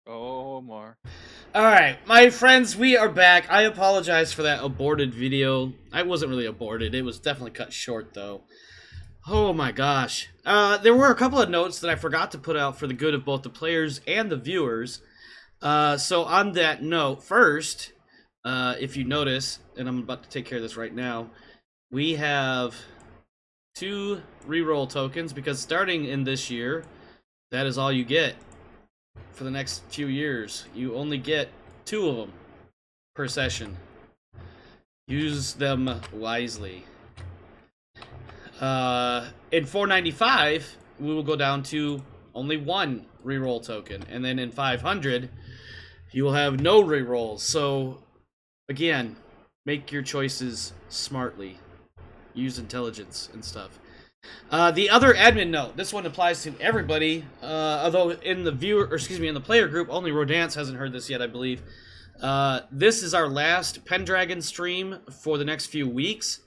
Oh, more. Alright, my friends, we are back. I apologize for that aborted video. I wasn't really aborted. It was definitely cut short, though. Oh my gosh. There were a couple of notes that I forgot to put out for the good of both the players and the viewers. So on that note, first, if you notice, and I'm about to take care of this right now, we have 2 reroll tokens because starting in this year, that is all you get for the next few years. You only get 2 of them per session. Use them wisely. In 495, we will go down to only 1 reroll token, and then in 500, you will have no rerolls. So, again, make your choices smartly. Use intelligence and stuff. The other admin note. This one applies to everybody. Although in the in the player group, only Rodance hasn't heard this yet, I believe. This is our last Pendragon stream for the next few weeks.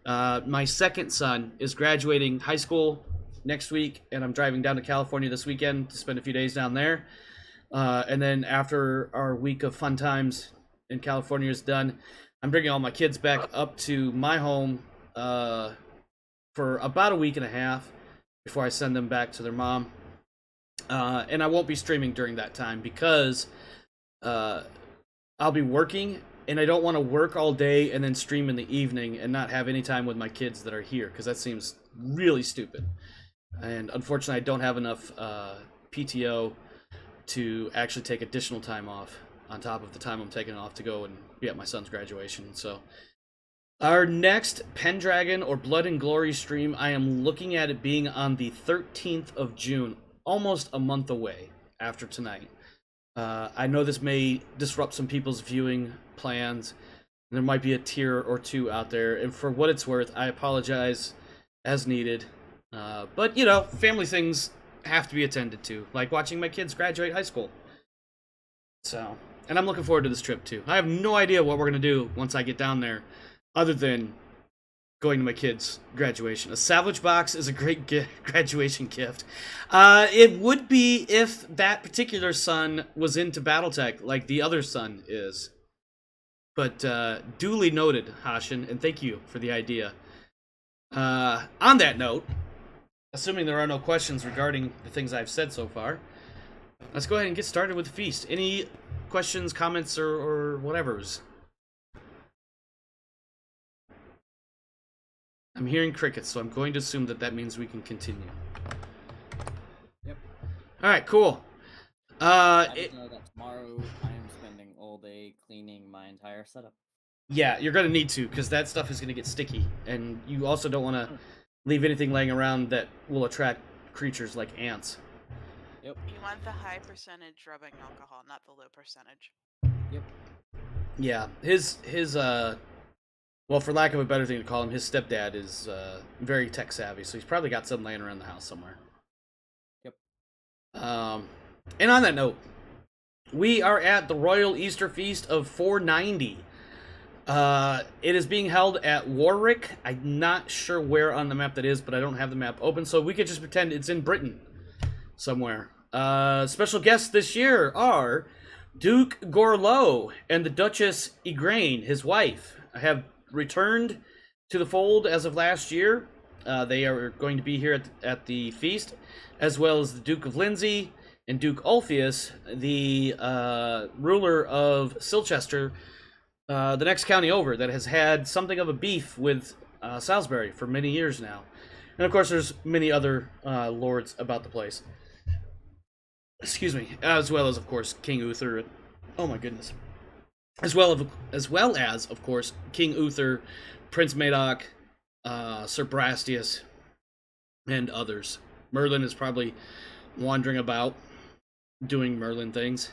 My second son is graduating high school next week, and I'm driving down to California this weekend to spend a few days down there. And then after our week of fun times in California is done, I'm bringing all my kids back up to my home for about a week and a half before I send them back to their mom. And I won't be streaming during that time because I'll be working, and I don't want to work all day and then stream in the evening and not have any time with my kids that are here, because that seems really stupid. And unfortunately, I don't have enough PTO to actually take additional time off on top of the time I'm taking off to go and be at my son's graduation. So our next Pendragon or Blood and Glory stream, I am looking at it being on the 13th of June, almost a month away after tonight. I know this may disrupt some people's viewing plans. There might be a tier or two out there, and for what it's worth, I apologize as needed. But, you know, family things have to be attended to, like watching my kids graduate high school. So, and I'm looking forward to this trip, too. I have no idea what we're going to do once I get down there, other than going to my kids' graduation. A Savage Box is a great graduation gift. It would be if that particular son was into Battletech, like the other son is. But duly noted, Hashin, and thank you for the idea. On that note, assuming there are no questions regarding the things I've said so far, let's go ahead and get started with the feast. Any questions, comments, or whatever's? I'm hearing crickets, so I'm going to assume that means we can continue. Yep. All right, cool. I just know that tomorrow I am spending all day cleaning my entire setup. Yeah, you're gonna need to, because that stuff is gonna get sticky, and you also don't want to leave anything laying around that will attract creatures like ants. Yep. You want the high percentage rubbing alcohol, not the low percentage. Yep. Yeah, his well, for lack of a better thing to call him, his stepdad is very tech savvy, so he's probably got some laying around the house somewhere. Yep. And on that note, we are at the Royal Easter Feast of 490. It is being held at Warwick. I'm not sure where on the map that is, but I don't have the map open, so we could just pretend it's in Britain somewhere. Special guests this year are Duke Gorlow and the Duchess Igraine, his wife, have returned to the fold as of last year. They are going to be here at the feast, as well as the Duke of Lindsey and Duke Ulfius, the ruler of Silchester, the next county over, that has had something of a beef with Salisbury for many years now. And of course, there's many other lords about the place. Excuse me. As well as, of course, King Uther. Oh my goodness. As well as, of course, King Uther, Prince Madoc, Sir Brastius, and others. Merlin is probably wandering about, doing Merlin things.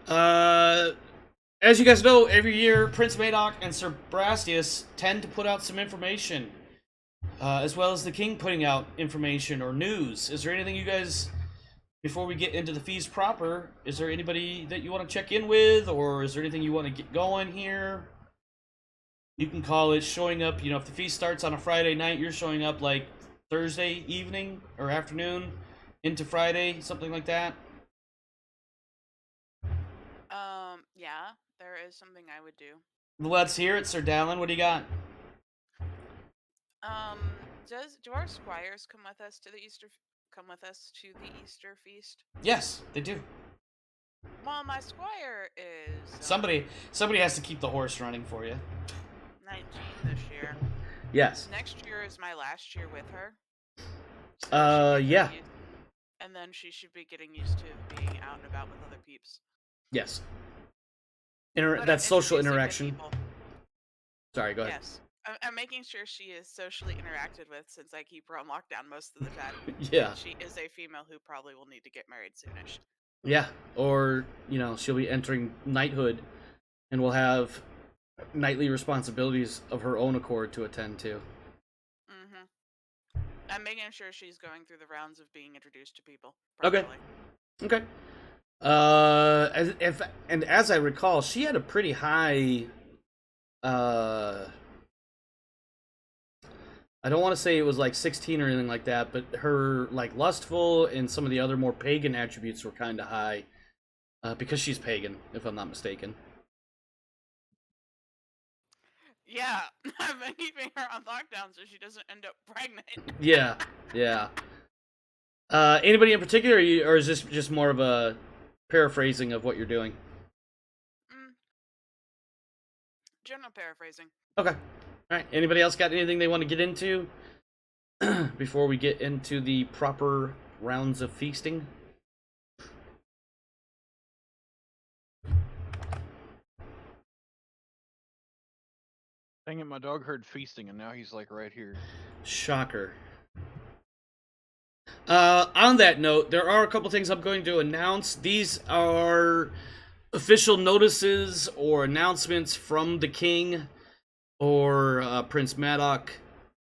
As you guys know, every year, Prince Madoc and Sir Brastius tend to put out some information, as well as the king putting out information or news. Is there anything you guys, before we get into the feast proper, is there anybody that you want to check in with, or is there anything you want to get going here? You can call it showing up, if the feast starts on a Friday night, you're showing up like Thursday evening or afternoon into Friday, something like that. Yeah, there is something I would do. Let's hear it, Sir Dallin. What do you got? Um, do our squires come with us to the Easter feast? Yes, they do. Well, my squire is Somebody has to keep the horse running for you. 19 this year. Yes. Next year is my last year with her. Yeah. And then she should be getting used to being out and about with other peeps. Yes. But That's I'm social introducing the interaction. people. Sorry, go ahead. Yes. I'm making sure she is socially interacted with since I keep her on lockdown most of the time. Yeah. And she is a female who probably will need to get married soonish. Yeah. Or, she'll be entering knighthood and will have knightly responsibilities of her own accord to attend to. Mm-hmm. I'm making sure she's going through the rounds of being introduced to people. Okay. Properly. Okay. As I recall, she had a pretty high I don't want to say it was like 16 or anything like that, but her like lustful and some of the other more pagan attributes were kind of high, because she's pagan, if I'm not mistaken. Yeah, I've been keeping her on lockdown so she doesn't end up pregnant. Yeah. Anybody in particular, or is this just more of a paraphrasing of what you're doing? General paraphrasing. Okay. All right. Anybody else got anything they want to get into before we get into the proper rounds of feasting? Dang it, my dog heard feasting and now he's like right here. Shocker. On that note, there are a couple things I'm going to announce. These are official notices or announcements from the king or Prince Madoc,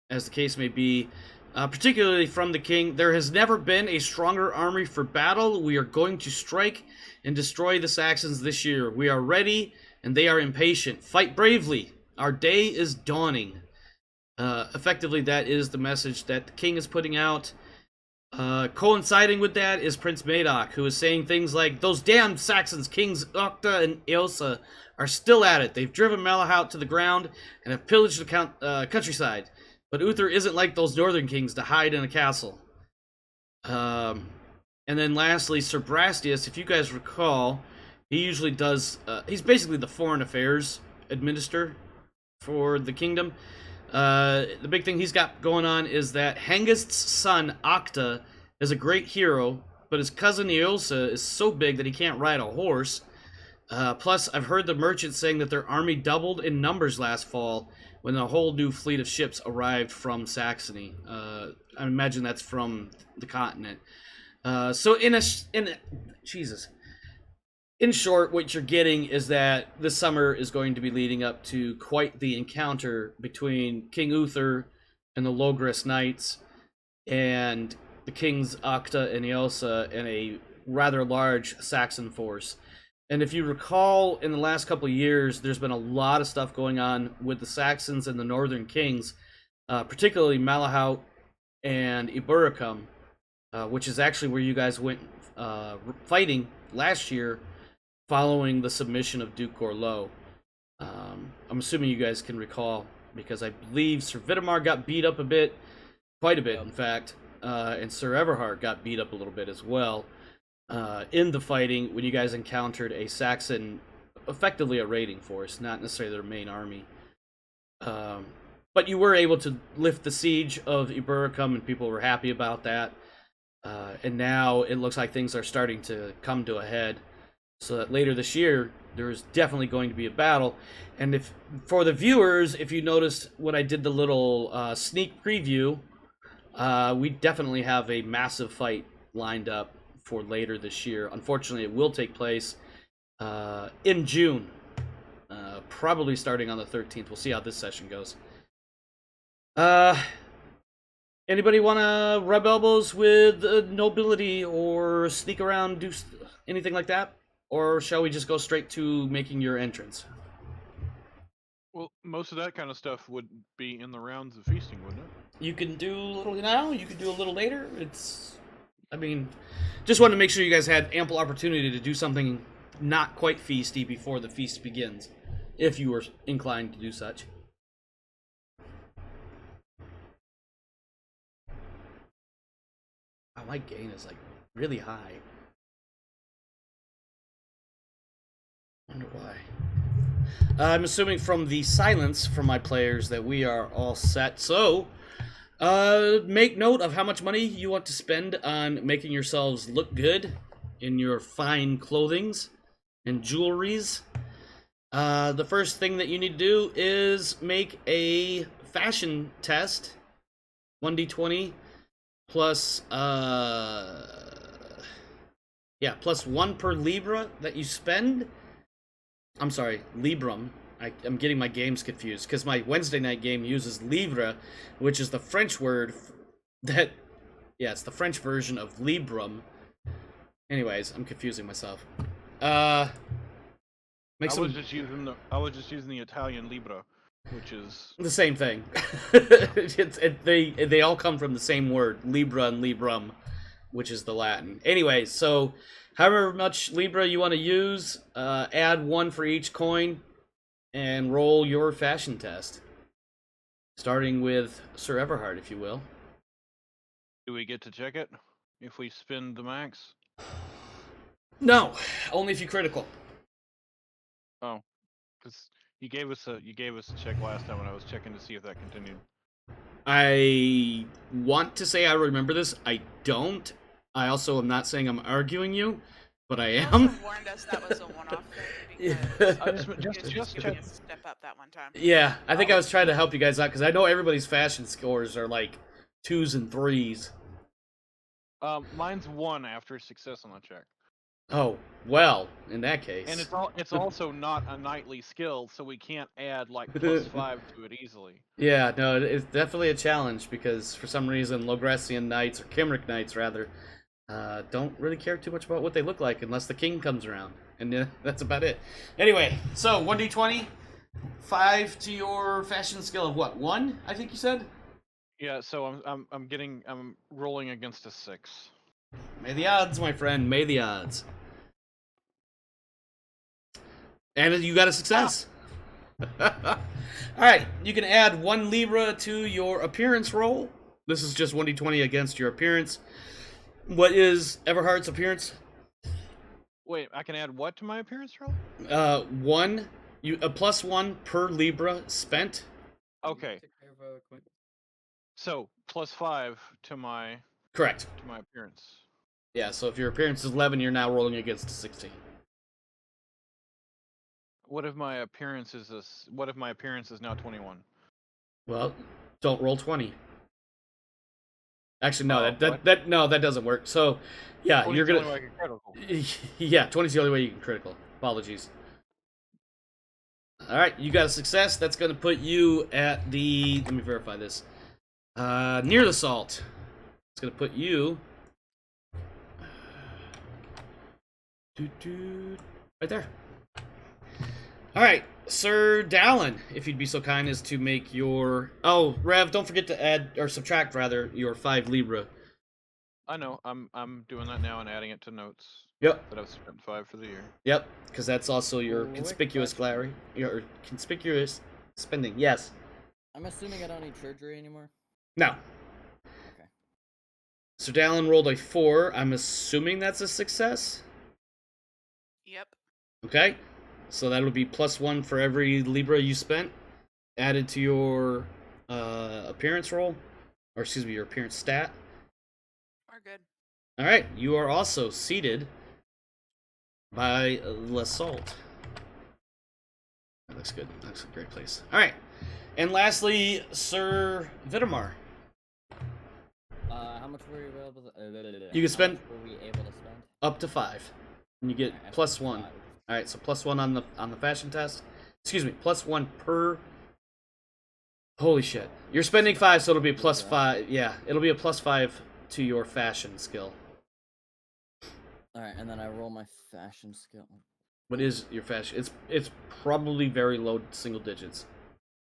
as the case may be. Particularly from the king. There has never been a stronger army for battle. We are going to strike and destroy the Saxons this year. We are ready, and they are impatient. Fight bravely. Our day is dawning. Effectively, that is the message that the king is putting out. Coinciding with that is Prince Madoc, who is saying things like, those damned Saxons, Kings Octa and Eosa, are still at it. They've driven Malahout to the ground and have pillaged the countryside. But Uther isn't like those northern kings to hide in a castle. And then lastly, Sir Brastius, if you guys recall, he usually does, he's basically the foreign affairs administrator for the kingdom. The big thing he's got going on is that Hengist's son, Octa, is a great hero, but his cousin Eosa is so big that he can't ride a horse. Plus, I've heard the merchants saying that their army doubled in numbers last fall when a whole new fleet of ships arrived from Saxony. I imagine that's from the continent. In short, what you're getting is that this summer is going to be leading up to quite the encounter between King Uther and the Logres Knights and the Kings Octa and Eosa and a rather large Saxon force. And if you recall, in the last couple of years, there's been a lot of stuff going on with the Saxons and the Northern Kings, particularly Malahout and Ibericum, which is actually where you guys went fighting last year following the submission of Duke Gorlo. I'm assuming you guys can recall, because I believe Sir Vitamar got beat up a bit, quite a bit, in fact, and Sir Everhard got beat up a little bit as well. In the fighting when you guys encountered a Saxon, effectively a raiding force, not necessarily their main army. But you were able to lift the siege of Ibericum, and people were happy about that. And now it looks like things are starting to come to a head, so that later this year there's definitely going to be a battle. And if for the viewers, if you noticed when I did the little sneak preview, we definitely have a massive fight lined up for later this year. Unfortunately, it will take place in June, probably starting on the 13th. We'll see how this session goes. Anybody want to rub elbows with nobility or sneak around, do anything like that? Or shall we just go straight to making your entrance? Well, most of that kind of stuff would be in the rounds of feasting, wouldn't it? You can do a little now, you can do a little later. Just wanted to make sure you guys had ample opportunity to do something not quite feasty before the feast begins, if you were inclined to do such. Oh, my gain is like really high. Wonder why. I'm assuming from the silence from my players that we are all set. So, make note of how much money you want to spend on making yourselves look good in your fine clothings and jewelries. The first thing that you need to do is make a fashion test. 1d20 plus, plus 1 per libra that you spend. I'm sorry, librum. I'm getting my games confused because my Wednesday night game uses livre, which is the French word that, it's the French version of librum. Anyways, I'm confusing myself. I was just using the Italian libra, which is the same thing. They all come from the same word, libra and librum, which is the Latin. Anyways, so however much libra you want to use, add 1 for each coin, and roll your fashion test. Starting with Sir Everhard, if you will. Do we get to check it if we spend the max? No, only if you critical. Oh, because you gave us a check last time when I was checking to see if that continued. I want to say I remember this. I don't. I also am not saying I'm arguing you, but I You am. also warned us that was a one-off thing because I just you check. giving us a step up that one time. Yeah, I think I was trying to help you guys out because I know everybody's fashion scores are like 2s and 3s. Mine's 1 after success on the check, Oh, well, in that case. and it's also not a knightly skill, so we can't add like +5 to it easily. Yeah, no, it's definitely a challenge because for some reason Logressian knights, or Kimric knights rather, don't really care too much about what they look like unless the king comes around. And that's about it. Anyway, so 1d20, 5 to your fashion skill of what? 1, I think you said? Yeah, so I'm rolling against a 6. May the odds, my friend, may the odds. And you got a success. Alright, you can add 1 libra to your appearance roll. This is just 1d20 against your appearance. What is Everhard's appearance? Wait, I can add what to my appearance roll? A +1 per libra spent. Okay. So +5 to my Correct. appearance. Yeah, so if your appearance is 11, you're now rolling against a 16. What if my appearance is now 21? Well, don't roll 20. Actually, no, Oh, that doesn't work. So, yeah, 20's you're the gonna. only way I can critical. Yeah, 20 is the only way you can critical. Apologies. All right, you got a success. That's gonna put you at the. Let me verify this. Near the salt. It's gonna put you. Right there. All right, Sir Dallin, if you'd be so kind as to make your. Oh, Rev, don't forget to add or subtract rather your 5 libra. I know. I'm doing that now and adding it to notes. Yep. That I've spent 5 for the year. Yep, because that's also your Quick conspicuous question. glary, your conspicuous spending. Yes. I'm assuming I don't need surgery anymore. No. Okay. Sir Dallin rolled a 4. I'm assuming that's a success. Yep. Okay. So that'll be +1 for every libra you spent, added to your appearance roll, or excuse me, your appearance stat. We're good. All right, you are also seated by L'Assault. That looks good. That looks a great place. All right, and lastly, Sir Vitamar. How much were you able to? You can spend- How much were we able to spend? Up to 5, and you get Alright, I +1. spent 5. All right, so +1 on the fashion test. Excuse me, +1 per. Holy shit! You're spending 5, so it'll be a +5. Yeah, it'll be a +5 to your fashion skill. All right, and then I roll my fashion skill. What is your fashion? It's probably very low single digits.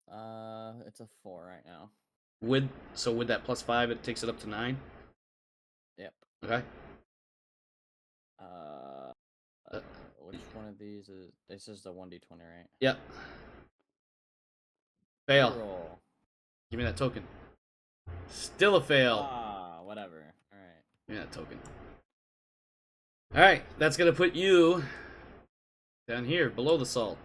It's a 4 right now. With that +5, it takes it up to 9. Yep. Okay. Which one of these is this is the 1d20, right? Yep. Fail. Roll. Give me that token. Still a fail. Ah, whatever. All right. Give me that token. All right, that's gonna put you down here below the salt.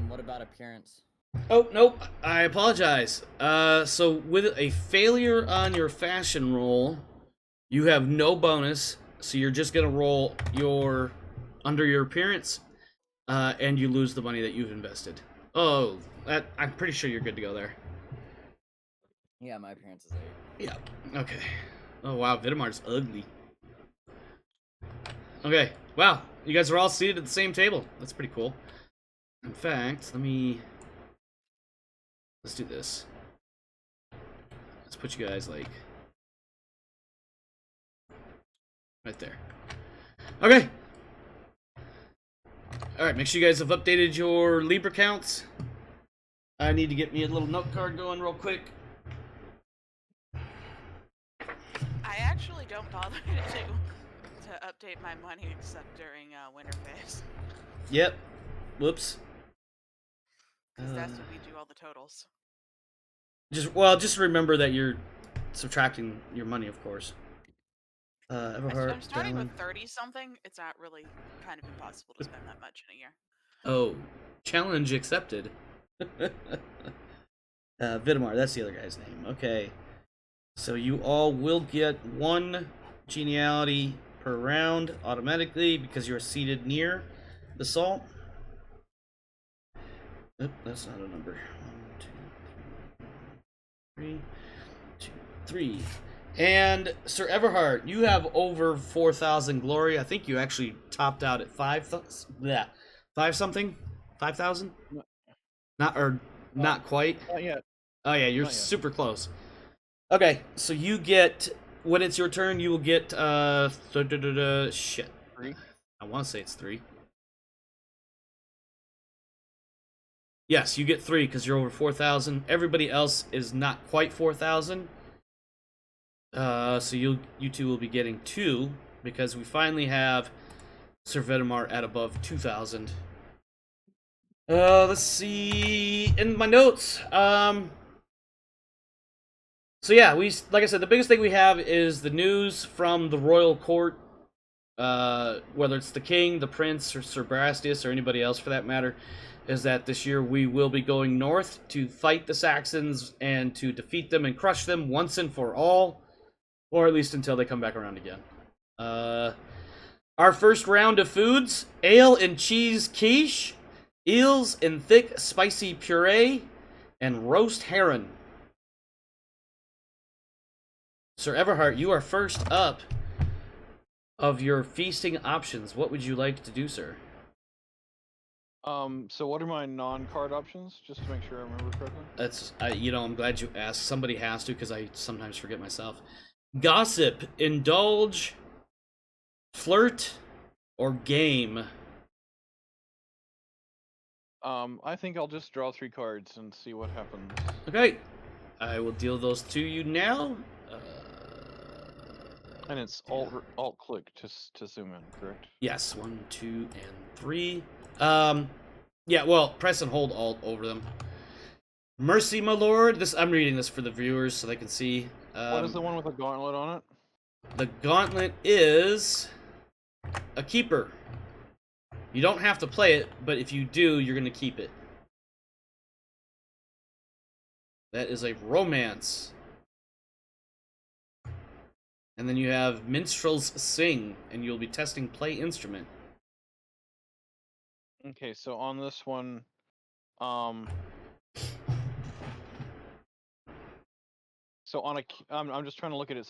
What about appearance? Oh, nope. I apologize. So with a failure on your fashion roll, you have no bonus, so you're just gonna roll your under your appearance, and you lose the money that you've invested. Oh, I'm pretty sure you're good to go there. Yeah, my appearance is 8. Yeah. Okay. Oh wow, Vitamar's ugly. Okay. Wow, you guys are all seated at the same table. That's pretty cool. In fact, let's do this. Let's put you guys like right there. Okay. All right, make sure you guys have updated your Libra counts. I need to get me a little note card going real quick. I actually don't bother to update my money except during winter phase, Yep. Whoops. because that's when we do all the totals. Just remember that you're subtracting your money, of course. Everhart. I'm starting Dallin. with 30 something. It's not really kind of impossible to spend that much in a year. Oh, challenge accepted. Vitamar, that's the other guy's name. Okay. So you all will get 1 geniality per round automatically because you're seated near the salt. Oop, that's not a number. 1, 2, 3, 2, 3. And Sir Everhart, you have over 4,000 glory. I think you actually topped out at 5 something? 5,000? Not quite. Not yet. Oh yeah, you're Not yet. super close. Okay, so you get when it's your turn, you will get shit. 3. I want to say it's 3. Yes, you get 3 because you're over 4,000. Everybody else is not quite 4,000. So you two will be getting 2 because we finally have Sir Vitamar at above 2,000. Let's see in my notes. So yeah, like I said, the biggest thing we have is the news from the royal court. Whether it's the king, the prince, or Sir Brastius, or anybody else for that matter, is that this year we will be going north to fight the Saxons and to defeat them and crush them once and for all, or at least until they come back around again. Our first round of foods: ale and cheese quiche, eels in thick spicy puree, and roast heron. Sir Everhart, you are first up of your feasting options. What would you like to do, sir? So what are my non-card options? Just to make sure I remember correctly. I'm glad you asked. Somebody has to, because I sometimes forget myself. Gossip, indulge, flirt, or game. I think I'll just draw 3 cards and see what happens. Okay, I will deal those to you now. And it's alt click to zoom in, correct? Yes, 1, 2, and 3. Yeah, well, press and hold Alt over them. Mercy, my lord. I'm reading this for the viewers so they can see. What is the one with a gauntlet on it? The gauntlet is a keeper. You don't have to play it, but if you do, you're going to keep it. That is a romance. And then you have minstrels sing, and you'll be testing play instrument. Okay, so on this one, so on I'm just trying to look at it.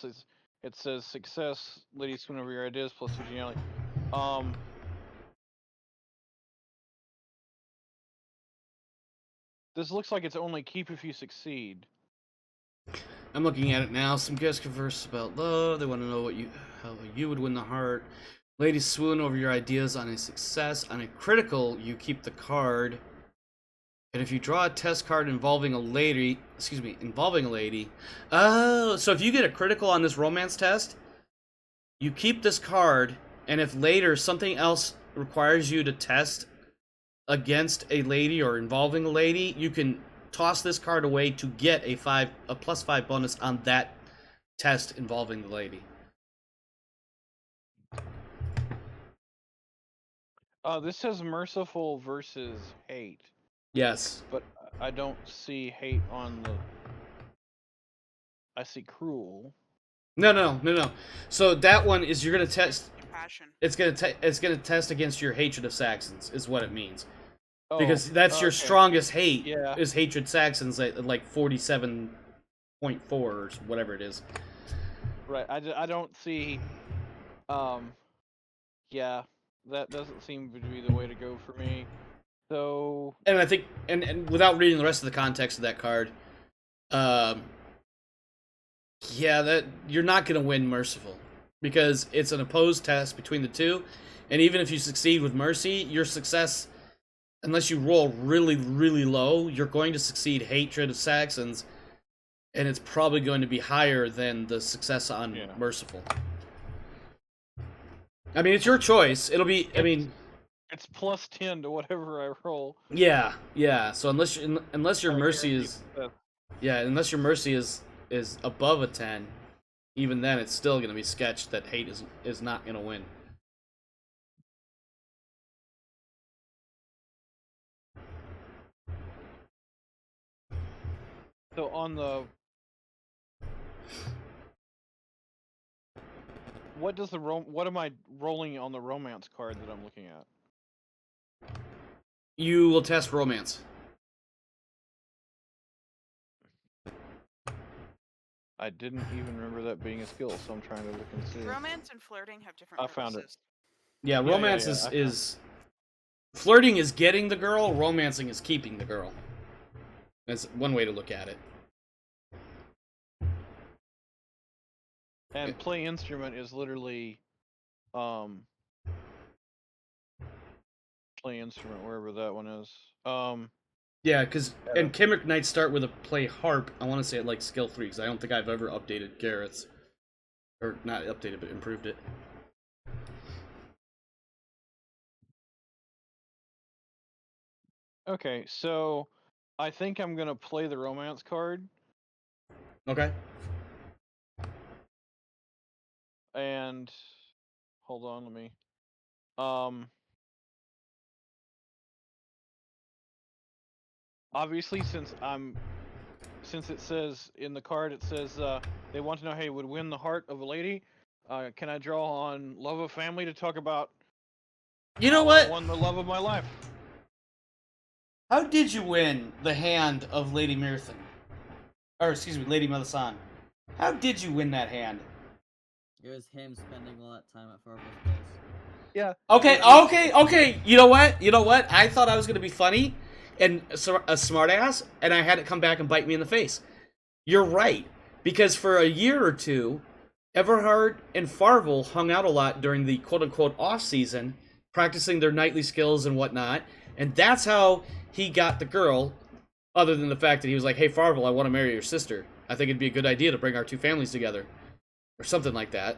It says success, ladies swoon over your ideas plus 2 geniality. This looks like it's only keep if you succeed. I'm looking at it now. Some guests converse about love. They want to know how you would win the heart. Ladies swoon over your ideas on a success. On a critical, you keep the card. And if you draw a test card involving a lady, oh, so if you get a critical on this romance test, you keep this card, and if later something else requires you to test against a lady or involving a lady, you can toss this card away to get a +5 bonus on that test involving the lady. This says merciful versus hate, Yes. but I don't see hate on the. I see cruel. No. So that one is you're gonna test. Compassion. It's gonna test against your hatred of Saxons, is what it means. Oh, Because that's your okay. strongest hate. Yeah. Is hatred Saxons at like 47.4 or whatever it is. Right. I don't see. Yeah, that doesn't seem to be the way to go for me. So. And I think, and without reading the rest of the context of that card, yeah, that you're not gonna win Merciful because it's an opposed test between the two, and even if you succeed with Mercy, your success, unless you roll really, really low, you're going to succeed Hatred of Saxons, and it's probably going to be higher than the success on Yeah. Merciful. I mean, it's your choice. It'll be. I mean, It's +10 to whatever I roll. yeah. So unless your I Mercy guarantee is, success. yeah, unless your Mercy is above a 10, even then it's still gonna be sketched that hate is not gonna win. So on the. What am I rolling on the romance card that I'm looking at? You will test romance. I didn't even remember that being a skill, so I'm trying to look and see. Romance and flirting have different I found it. purposes. Yeah, Yeah, romance yeah, I is flirting is getting the girl, romancing is keeping the girl. That's one way to look at it. And play instrument is literally, play instrument wherever that one is. Yeah, and Kimric Knights start with a play harp. I want to say it like skill 3 because I don't think I've ever updated Garrett's, or not updated but improved it. Okay, so I think I'm gonna play the romance card, Okay. and hold on, let me. Obviously, since it says in the card, it says they want to know, hey, would win the heart of a lady. Can I draw on love of family to talk about? You know how what? I won the love of my life. How did you win the hand of Lady Mirthan? Or excuse me, Lady Melisande. How did you win that hand? It was him spending a lot of time at Farvel's place. Yeah. Okay. You know what? I thought I was gonna be funny and a smartass, and I had it come back and bite me in the face. You're right, because for a year or two, Everhard and Farvel hung out a lot during the quote-unquote off-season, practicing their knightly skills and whatnot, and that's how he got the girl, other than the fact that he was like, hey, Farvel, I want to marry your sister. I think it'd be a good idea to bring our two families together. Or something like that.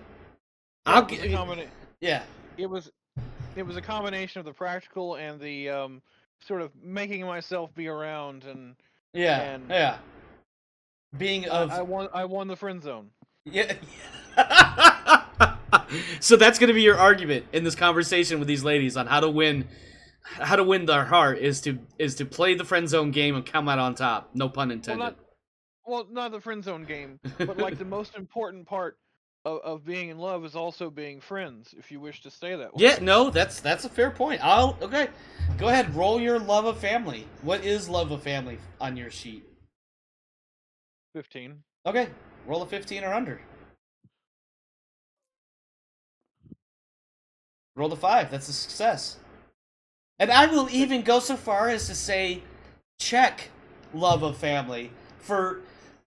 Yeah. It was a combination of the practical and the sort of making myself be around and Yeah. Being of... I won the friend zone. Yeah. So that's going to be your argument in this conversation with these ladies on how to win their heart is to play the friend zone game and come out on top. No pun intended. Well, not the friend zone game, but like the most important part of being in love is also being friends, if you wish to stay that way. Yeah, no, that's a fair point. Okay. Go ahead, roll your love of family. What is love of family on your sheet? 15. Okay, roll a 15 or under. Roll a 5. That's a success. And I will even go so far as to say, check love of family for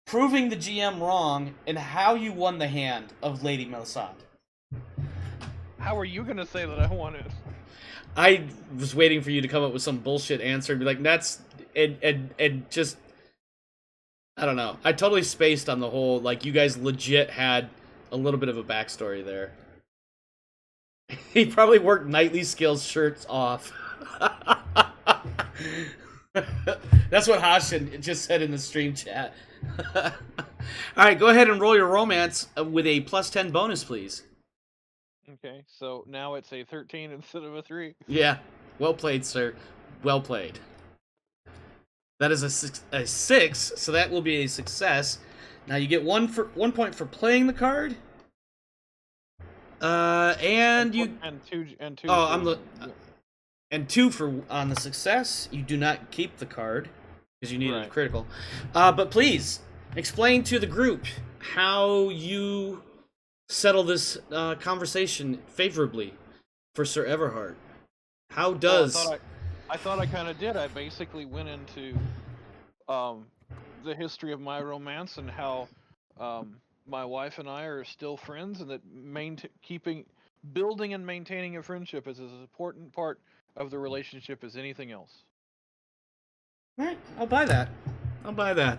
proving the GM wrong and how you won the hand of Lady Melisande. How are you gonna say that I won it? I was waiting for you to come up with some bullshit answer and be like, that's and just I don't know. I totally spaced on the whole, like, you guys legit had a little bit of a backstory there. He probably worked nightly skills shirts off. That's what Hashin just said in the stream chat. All right, go ahead and roll your romance with a +10 bonus, please. Okay, so now it's a 13 instead of a 3. Yeah, well played, sir. Well played. That is a 6, so that will be a success. Now you get 1 point for playing the card. And you and two. Oh, for- I'm the and 2 for on the success. You do not keep the card because you need a Right. critical. But please explain to the group how you settle this conversation favorably for Sir Everhart. How Well, does I thought I kind of did. I basically went into the history of my romance and how my wife and I are still friends, and that building and maintaining a friendship is as important part of the relationship as anything else. Alright, I'll buy that. I'll buy that.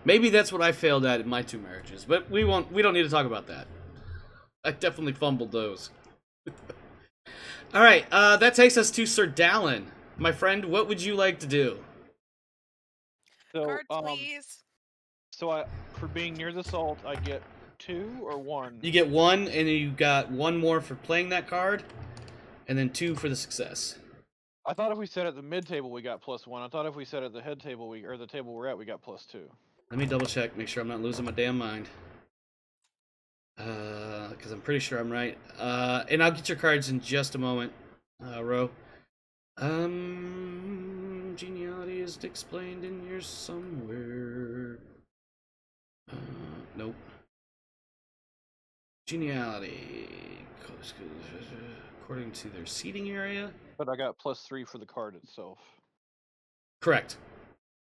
Maybe that's what I failed at in my 2 marriages, but we don't need to talk about that. I definitely fumbled those. Alright, that takes us to Sir Dallin. My friend, what would you like to do? So, Card, please. so for being near the salt, I get 2 or 1. You get 1, and you got 1 more for playing that card, and then 2 for the success. I thought if we set at the mid table we got +1. I thought if we set at the head table or the table we're at we got +2. Let me double check, make sure I'm not losing my damn mind. Because I'm pretty sure I'm right. And I'll get your cards in just a moment, Ro. Geniality is explained in here somewhere. Nope. Geniality, according to their seating area. But I got +3 for the card itself. Correct.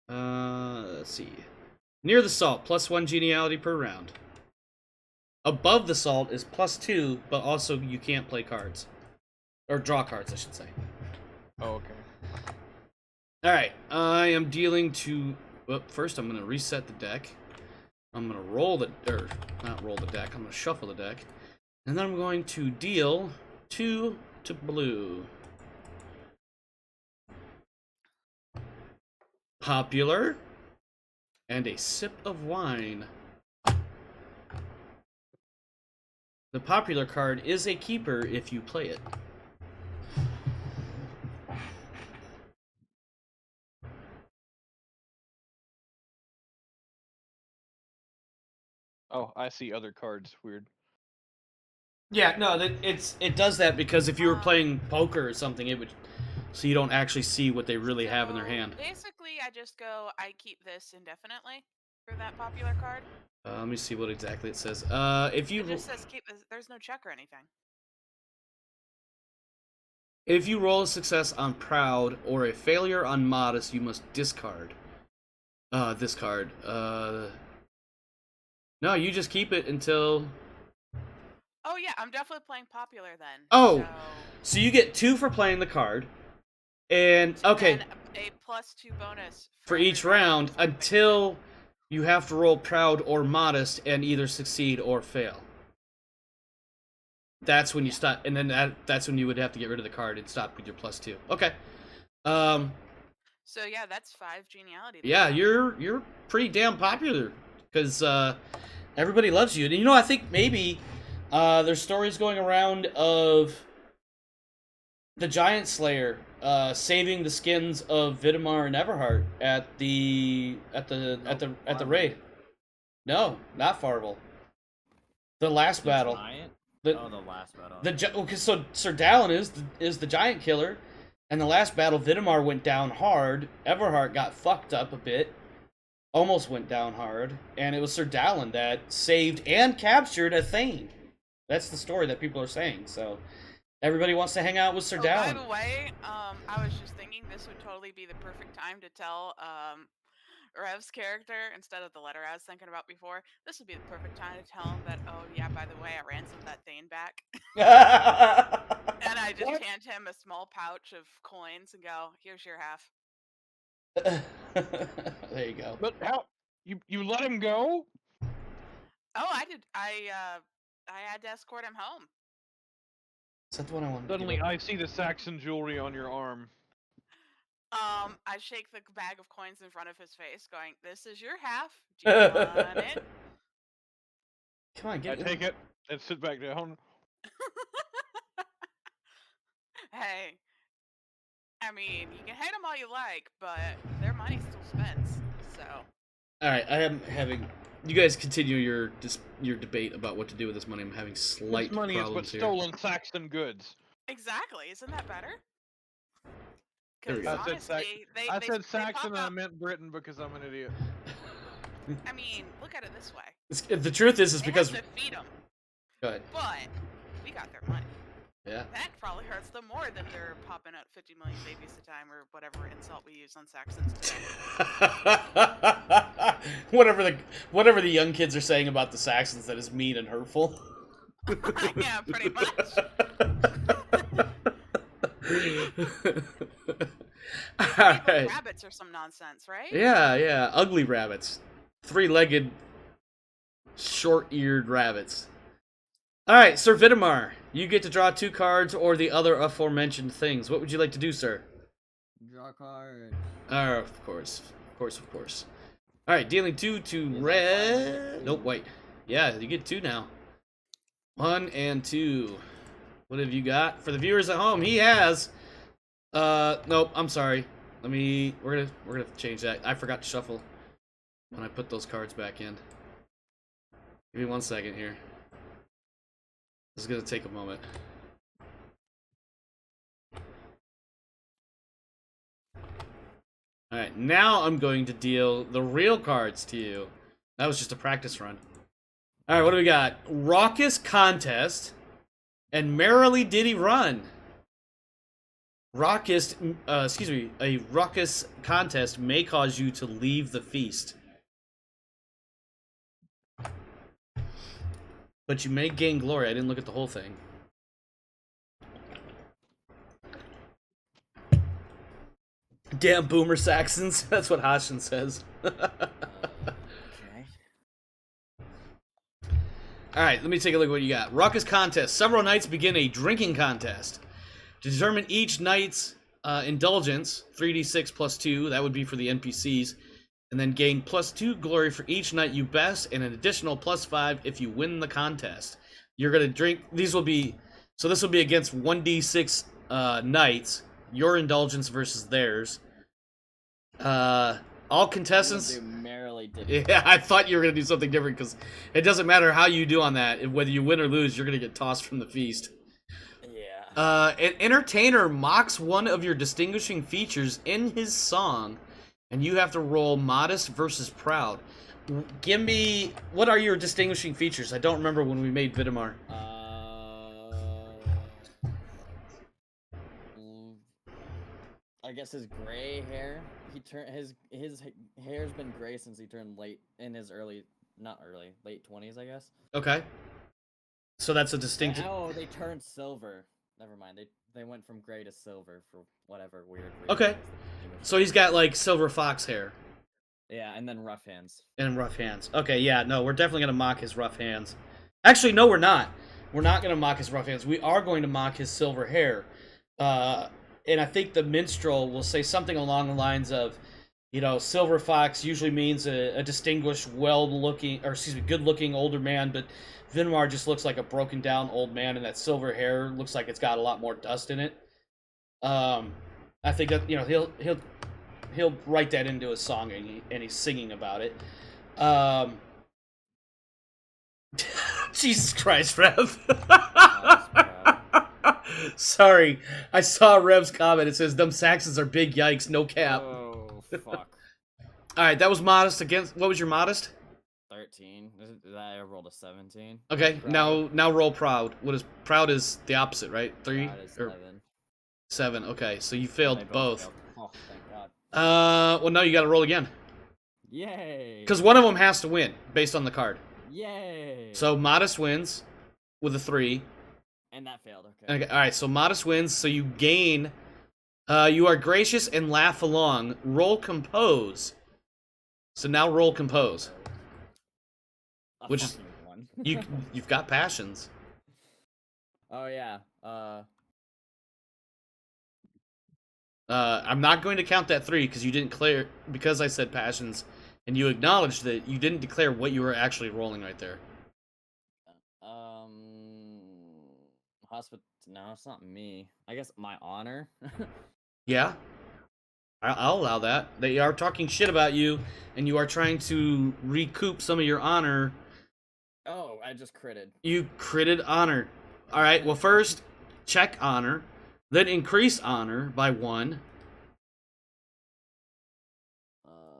Let's see. Near the salt, +1 geniality per round. Above the salt is +2, but also you can't play cards. Or draw cards, I should say. Oh, okay. Alright, I am dealing to... Well, first I'm going to reset the deck. I'm going to roll the... Or, not roll the deck, I'm going to shuffle the deck. And then I'm going to deal 2 to blue. Popular. And a sip of wine. The popular card is a keeper if you play it. Oh, I see other cards. Weird. Yeah, no, it does that because if you were playing poker or something, it would, so you don't actually see what they really have in their hand. Basically, I just go, I keep this indefinitely for that popular card. Let me see what exactly it says. If you It just says keep this. There's no check or anything. if you roll a success on proud or a failure on modest, you must discard. This card. No, you just keep it until. Oh yeah, I'm definitely playing popular then. Oh, so you get 2 for playing the card, and okay, And a +2 bonus for every each round for every until you have to roll proud or modest and either succeed or fail. That's when you stop, and then that's when you would have to get rid of the card and stop with your +2. Okay. So yeah, that's 5 geniality. Yeah, you're pretty damn popular because everybody loves you. And you know, I think maybe there's stories going around of the Giant Slayer saving the skins of Vidamar and Everhart at the raid. No, not Farvel. The last battle. Giant? The Oh, the last battle. so Sir Dallin is the giant killer, and the last battle Vidamar went down hard. Everhart got fucked up a bit, almost went down hard, and it was Sir Dallin that saved and captured a Thane. That's the story that people are saying. So everybody wants to hang out with Sir Oh, Dallin. by the way, I was just thinking this would totally be the perfect time to tell Rev's character, instead of the letter I was thinking about before, this would be the perfect time to tell him that, oh yeah, by the way, I ransomed that Thane back. And I just hand him a small pouch of coins and go, here's your half. There you go. But how you let him go? Oh, I did. I had to escort him home. Is that the one I want? Suddenly, I see the Saxon jewelry on your arm. I shake the bag of coins in front of his face, going, "This is your half. Do you want it?" Come on, I get it. take it and sit back down. Hey, I mean, you can hate them all you like, but their money still spends. So. All right, I am having. You guys continue your debate about what to do with this money. I'm having slight This money is but problems here. stolen Saxon goods. Exactly, isn't that better? There we Because go. I said honestly, they I they, said they Saxon pop and I up. meant Britain because I'm an idiot. I mean, look at it this way. The truth is They because. have to feed them, Go ahead. but we got their money. Yeah. That probably hurts them more than they're popping out 50 million babies a time or whatever insult we use on Saxons today. whatever the young kids are saying about the Saxons that is mean and hurtful. Yeah, pretty much. All Like right. rabbits or some nonsense, right? Yeah, ugly rabbits, 3-legged, short-eared rabbits. All right, Sir Vitamar, you get to draw 2 cards or the other aforementioned things. What would you like to do, sir? Draw a card. Of course. All right, dealing 2 to red. Nope, wait. Yeah, you get 2 now. 1 and 2. What have you got for the viewers at home? He has. Nope. I'm sorry. We're gonna change that. I forgot to shuffle when I put those cards back in. Give me 1 second here. This is gonna take a moment. Alright, now I'm going to deal the real cards to you. That was just a practice run. Alright, what do we got? Raucous Contest and Merrily Diddy Run. A raucous contest may cause you to leave the feast. But you may gain glory. I didn't look at the whole thing. Damn boomer Saxons. That's what Hashin says. Okay. Alright, let me take a look at what you got. Raucous Contest. Several nights begin a drinking contest. To determine each night's indulgence, 3d6 plus 2, that would be for the NPCs, and then gain plus 2 glory for each night you best, and an additional plus 5 if you win the contest. You're going to drink, this will be against 1d6 nights, your indulgence versus theirs. All contestants... I'm gonna do Merrily Diddy. Yeah, I thought you were going to do something different, because it doesn't matter how you do on that. Whether you win or lose, you're going to get tossed from the feast. Yeah. An entertainer mocks one of your distinguishing features in his song, and you have to roll modest versus proud. Give me, what are your distinguishing features? I don't remember when we made Vitamar. I guess his gray hair. His hair's been gray since he turned late 20s, I guess. Okay. So that's a distinct. Oh, they turned silver. Never mind. They went from gray to silver for whatever weird reason. Okay. So he's got like silver fox hair Yeah, and then rough hands. and rough hands. Okay, yeah, no, we're definitely gonna mock his rough hands. Actually, no, we're not. We're not gonna mock his rough hands. We are going to mock his silver hair. And I think the minstrel will say something along the lines of, silver fox usually means a distinguished, good-looking older man, but Vitamar just looks like a broken down old man, and that silver hair looks like it's got a lot more dust in it. I think that he'll write that into his song, and he's singing about it. Jesus Christ, Rev. Sorry, I saw Rev's comment. It says, "Them Saxons are big yikes, no cap." Oh, fuck. Alright, that was modest against... What was your modest? 13. I rolled a 17. Okay, Proud. now roll proud. Proud is the opposite, right? 3? Proud is Or 7. 7, okay, so you They failed both. failed. Oh, thank God. Well, no, you gotta roll again. Yay! Because one of them has to win, based on the card. Yay! So, modest wins with a 3. And that failed, okay. Okay, alright, so modest wins, so you gain... you are gracious and laugh along. Roll compose. So now roll compose. A which is- fucking one. You've got passions. Oh yeah. I'm not going to count that 3 because you didn't clear because I said passions, and you acknowledged that you didn't declare what you were actually rolling right there. No, it's not me. I guess my honor. Yeah, I'll allow that. They are talking shit about you, and you are trying to recoup some of your honor. Oh, I just critted. You critted honor. All right. Well, first check honor, then increase honor by 1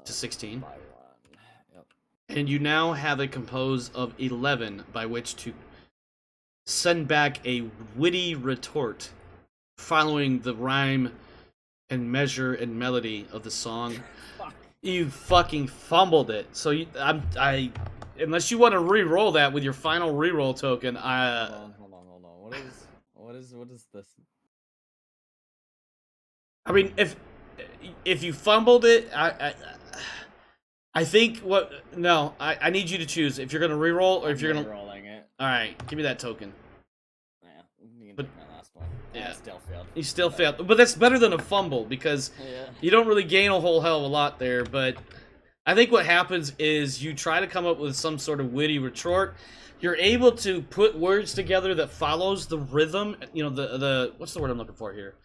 to 16. By 1. Yep. And you now have a compose of 11 by which to send back a witty retort following the rhyme and measure and melody of the song. Fuck. You fucking fumbled it. So I unless you want to re-roll that with your final re-roll token, Hold on. What is this? I mean, if you fumbled it, I think what no, I need you to choose if you're gonna re-roll or if you're gonna. Rolling it. All right, give me that token. Yeah, you can But- take my last one. yeah. I still failed. You still failed, but that's better than a fumble because Yeah. you don't really gain a whole hell of a lot there. But I think what happens is you try to come up with some sort of witty retort. You're able to put words together that follows the rhythm. You know, the what's the word I'm looking for here?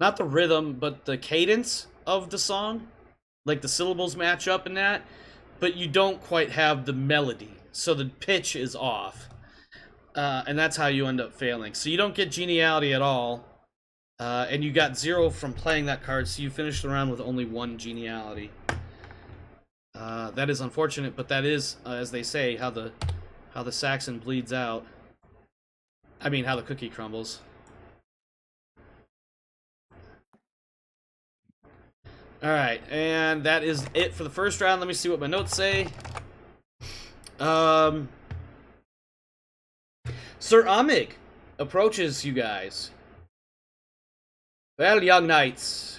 Not the rhythm, but the cadence of the song. Like the syllables match up in that, but you don't quite have the melody, so the pitch is off, and that's how you end up failing. So you don't get geniality at all, and you got 0 from playing that card, so you finished the round with only 1 geniality. That is unfortunate, but that is, as they say, how the Saxon bleeds out. I mean, how the cookie crumbles. Alright, and that is it for the first round. Let me see what my notes say. Sir Amig approaches you guys. Well, young knights,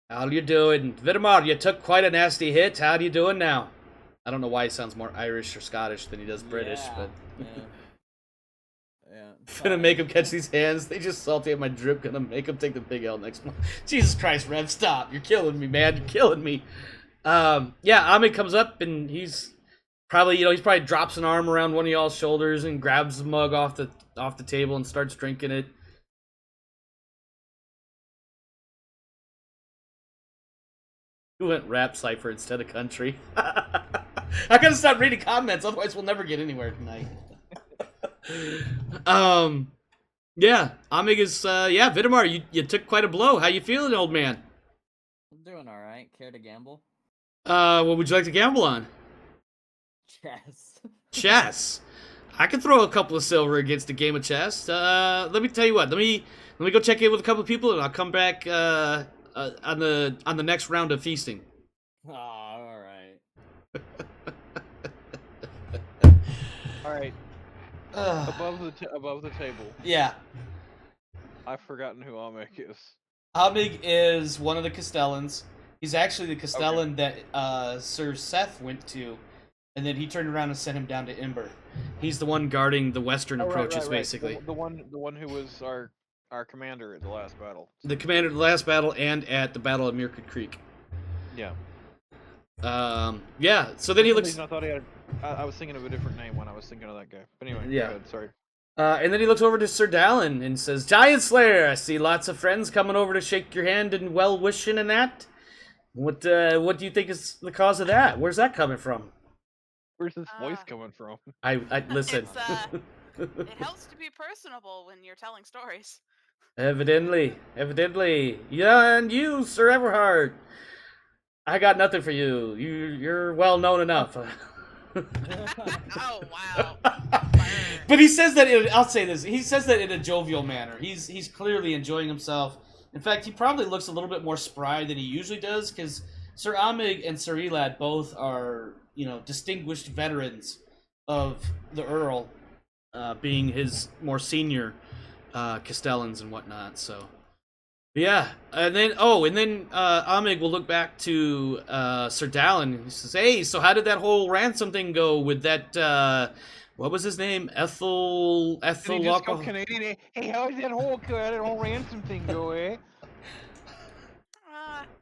how you doing? Vidmar, you took quite a nasty hit. How you doing now? I don't know why he sounds more Irish or Scottish than he does British, Yeah, but... yeah. Gonna make him catch these hands. They just salty at my drip. Gonna make him take the big L next month. Jesus Christ, Rev, stop! You're killing me, man. You're killing me. Yeah, Amit comes up and he's probably, he's probably drops an arm around one of y'all's shoulders and grabs the mug off the table and starts drinking it. You went rap cipher instead of country. I gotta stop reading comments, otherwise we'll never get anywhere tonight. Yeah, Amig is, Vidmar, you took quite a blow. How you feeling, old man? I'm doing alright. Care to gamble? What would you like to gamble on? Chess. Chess. I could throw a couple of silver against a game of chess. Let me tell you what. Let me go check in with a couple of people, and I'll come back on the next round of feasting. Oh, alright. All right. Above the table. Yeah. I've forgotten who Amek is. Amig is one of the Castellans. He's actually the Castellan that Sir Seth went to, and then he turned around and sent him down to Imber. He's the one guarding the western approaches, basically. The one who was our commander at the last battle. The commander at the last battle and at the Battle of Mirkwood Creek. Yeah. Yeah. So then he looks. I thought he had. I was thinking of a different name when I was thinking of that guy. But anyway, Yeah. go ahead, sorry. And then he looks over to Sir Dallin and says, "Giant Slayer, I see lots of friends coming over to shake your hand and well wishing and that. What do you think is the cause of that? Where's that coming from?" Where's this voice coming from? I listen. It helps to be personable when you're telling stories. Evidently. Yeah, and you, Sir Everhard. I got nothing for you. You're well known enough. Oh wow. But he says that I'll say this. He says that in a jovial manner. He's clearly enjoying himself. In fact, he probably looks a little bit more spry than he usually does, because Sir Amig and Sir Elad both are, distinguished veterans of the Earl, being his more senior Castellans and whatnot. So, yeah. And then Amig will look back to Sir Dallin and he says, "Hey, so how did that whole ransom thing go with that What was his name? Ethel Did he just go Loco- Canadian? Hey, how is that whole ransom thing go, eh?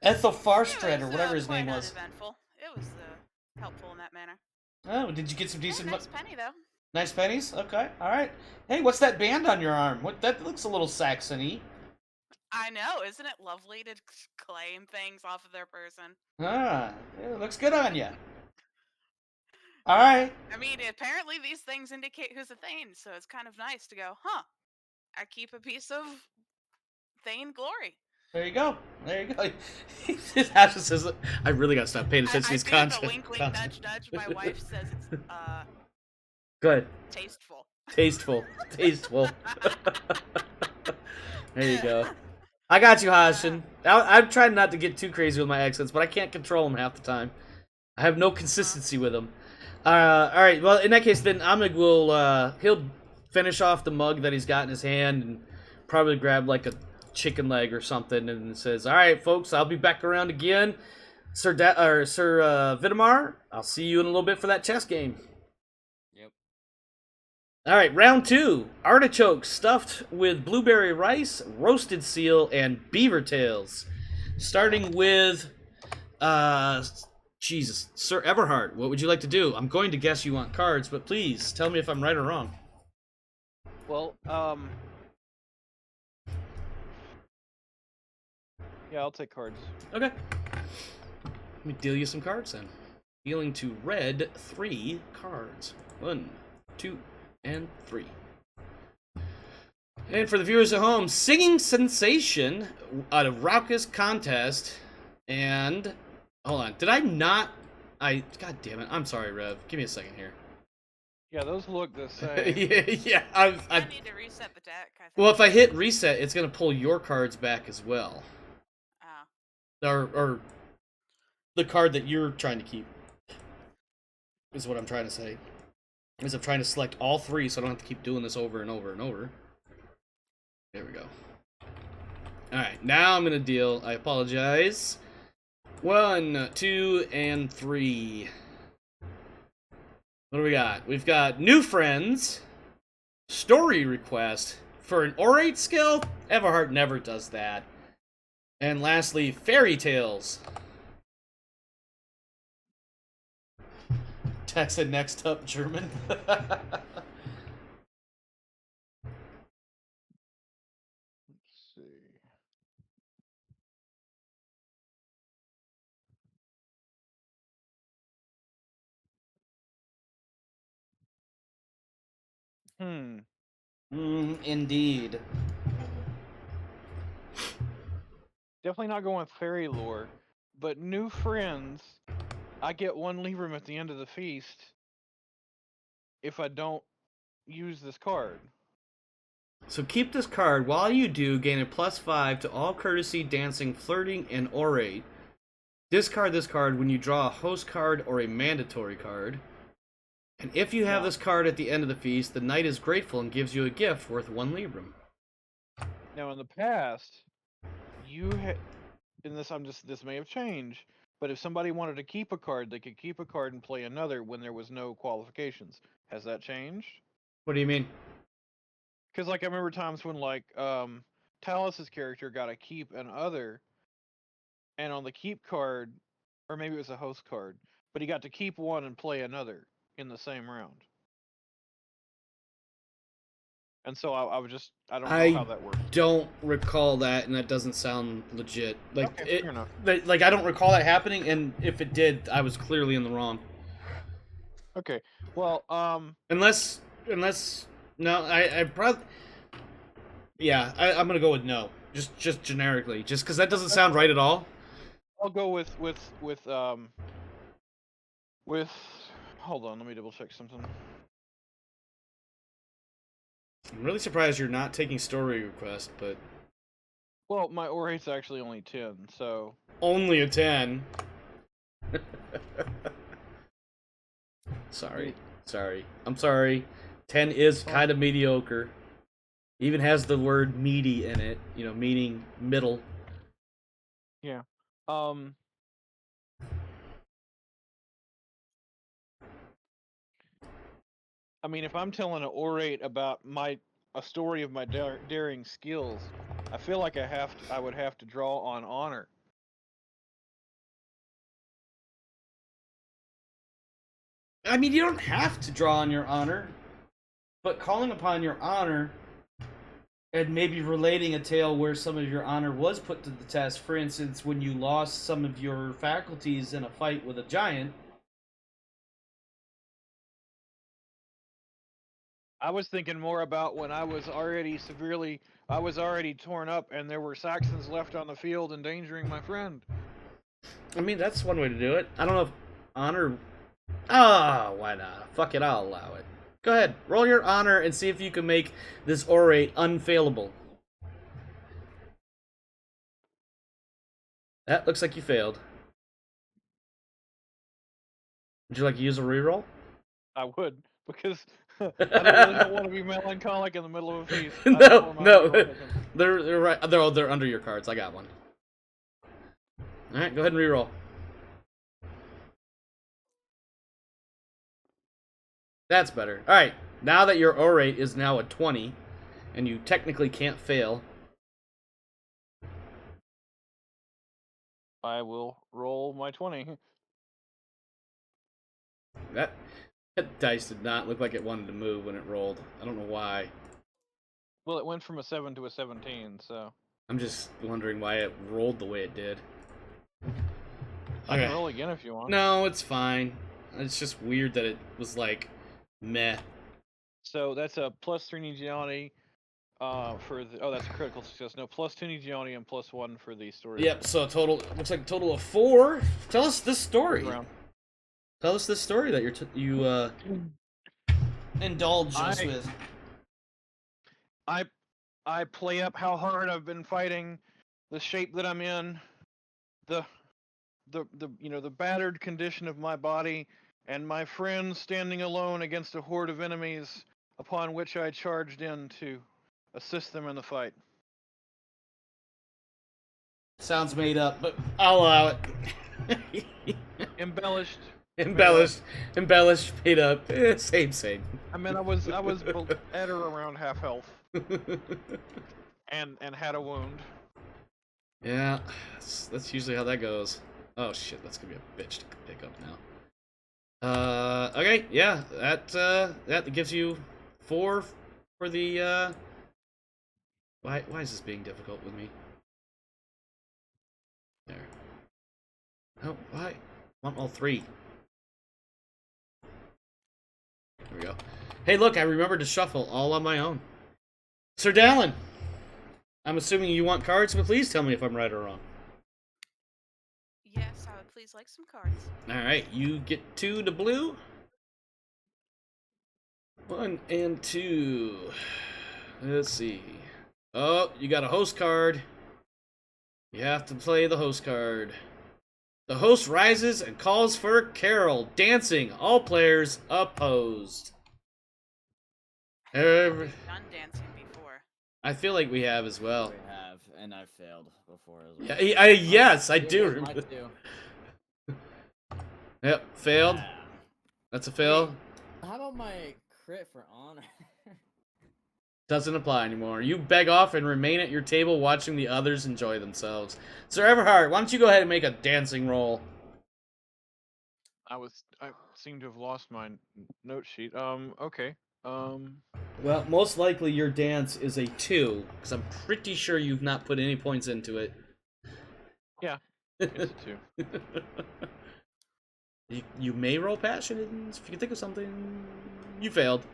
Ethel It Farstred, or was whatever his quite name was. uneventful. It was helpful in that manner. Oh, did you get some decent, Nice penny though. nice pennies? Okay, all right. Hey, what's that band on your arm? What that looks a little Saxony. I know, isn't it lovely to claim things off of their person? Ah, it looks good on you. All right. I mean, apparently these things indicate who's a Thane, so it's kind of nice to go, huh? I keep a piece of Thane glory. There you go. There you go. Ash says, I really gotta stop paying attention to I these do content. the wink, wink, nudge, nudge. My wife says it's Good. tasteful. Tasteful. Tasteful. There you go. I got you, Hashin. I'm trying not to get too crazy with my accents, but I can't control them half the time. I have no consistency with them. All right. Well, in that case, then Amig will he'll finish off the mug that he's got in his hand and probably grab like a chicken leg or something and says, "All right, folks, I'll be back around again, Sir Vidamar. I'll see you in a little bit for that chess game." Yep. All right, round 2. Artichokes stuffed with blueberry rice, roasted seal, and beaver tails. Starting with, Jesus, Sir Everhard, what would you like to do? I'm going to guess you want cards, but please tell me if I'm right or wrong. Well, yeah, I'll take cards. Okay. Let me deal you some cards then. Dealing to red 3 cards. 1, 2, and 3. And for the viewers at home, Singing Sensation, a raucous contest, and hold on, did I not? God damn it! I'm sorry, Rev. Give me a second here. Yeah, those look the same. yeah. I need to reset the deck. I think. Well, if I hit reset, it's gonna pull your cards back as well, Oh. or the card that you're trying to keep. Is what I'm trying to say. Is I'm trying to select all 3, so I don't have to keep doing this over and over and over. There we go. Alright, now I'm gonna deal, I apologize. 1, 2, and 3. What do we got? We've got new friends, story request for an orate skill. Everhard never does that. And lastly, fairy tales. Texa next up, German. Let's see. Indeed. Definitely not going with fairy lore, but new friends. I get 1 Libram at the end of the feast if I don't use this card. So keep this card. While you do, gain a +5 to all courtesy, dancing, flirting, and orate. Discard this card when you draw a host card or a mandatory card. And if you have this card at the end of the feast, the knight is grateful and gives you a gift worth 1 Libram. Now, in the past, you had, in this, this may have changed, but if somebody wanted to keep a card, they could keep a card and play another when there was no qualifications. Has that changed? What do you mean? Because, like, I remember times when, like, Talus's character got a keep and other, and on the keep card, or maybe it was a host card, but he got to keep one and play another in the same round. And so I don't know how that works. Don't recall that, and that doesn't sound legit. Like, Okay, fair enough. Like, I don't recall that happening, and if it did, I was clearly in the wrong. Okay, well, Unless, no, I probably, yeah, I'm gonna go with no, just generically, just because that doesn't sound right at all. I'll go with, hold on, let me double check something. I'm really surprised you're not taking story request, but Well, my orate's actually only 10, so... only a 10. Sorry. I'm sorry. 10 is kind of mediocre. Even has the word meaty in it, meaning middle. Yeah. I mean, if I'm telling an orate about a story of my daring skills, I feel like I would have to draw on honor. I mean, you don't have to draw on your honor, but calling upon your honor and maybe relating a tale where some of your honor was put to the test. For instance, when you lost some of your faculties in a fight with a giant. I was thinking more about when I was already torn up and there were Saxons left on the field endangering my friend. I mean, that's one way to do it. I don't know if honor... Ah, why not? Fuck it, I'll allow it. Go ahead, roll your honor and see if you can make this orate unfailable. That looks like you failed. Would you like to use a reroll? I would, because I really don't want to be melancholic in the middle of a feast. No, they're right. They're under your cards. I got one. All right, go ahead and reroll. That's better. All right, now that your orate is now a 20, and you technically can't fail. I will roll my 20. That dice did not look like it wanted to move when it rolled. I don't know why. Well, it went from a 7 to a 17, so... I'm just wondering why it rolled the way it did. I can roll again if you want. No, it's fine. It's just weird that it was like, meh. So that's a +3 Nigiani for the... Oh, that's a critical success. No, +2 Nigiani and +1 for the story. Yep, so looks like a total of 4. Tell us this story. Tell us this story that you indulge us with. I play up how hard I've been fighting, the shape that I'm in, the battered condition of my body, and my friends standing alone against a horde of enemies upon which I charged in to assist them in the fight. Sounds made up, but I'll allow it. Embellished. Embellished, made up. Same. I mean, I was at or around half health, and had a wound. Yeah, that's usually how that goes. Oh shit, that's gonna be a bitch to pick up now. Okay, yeah, that gives you 4 for the. Why is this being difficult with me? There. Oh, why? I want all 3. There we go. Hey, look, I remembered to shuffle all on my own. Sir Dallin, I'm assuming you want cards, but please tell me if I'm right or wrong. Yes, I would please like some cards. Alright, you get 2 to blue. 1 and 2. Let's see. Oh, you got a host card. You have to play the host card. The host rises and calls for Carol. Dancing. All players opposed. We've done dancing before. I feel like we have as well. We have, and I failed before as well. Yeah, yes, I do Yeah, remember. too. Yep, failed. Yeah. That's a fail. How about my crit for honor? Doesn't apply anymore. You beg off and remain at your table watching the others enjoy themselves. Sir Everhard, why don't you go ahead and make a dancing roll? I seem to have lost my note sheet. Okay. Well, most likely your dance is a 2, because I'm pretty sure you've not put any points into it. Yeah, it's a 2. You may roll passion if you can think of something. You failed.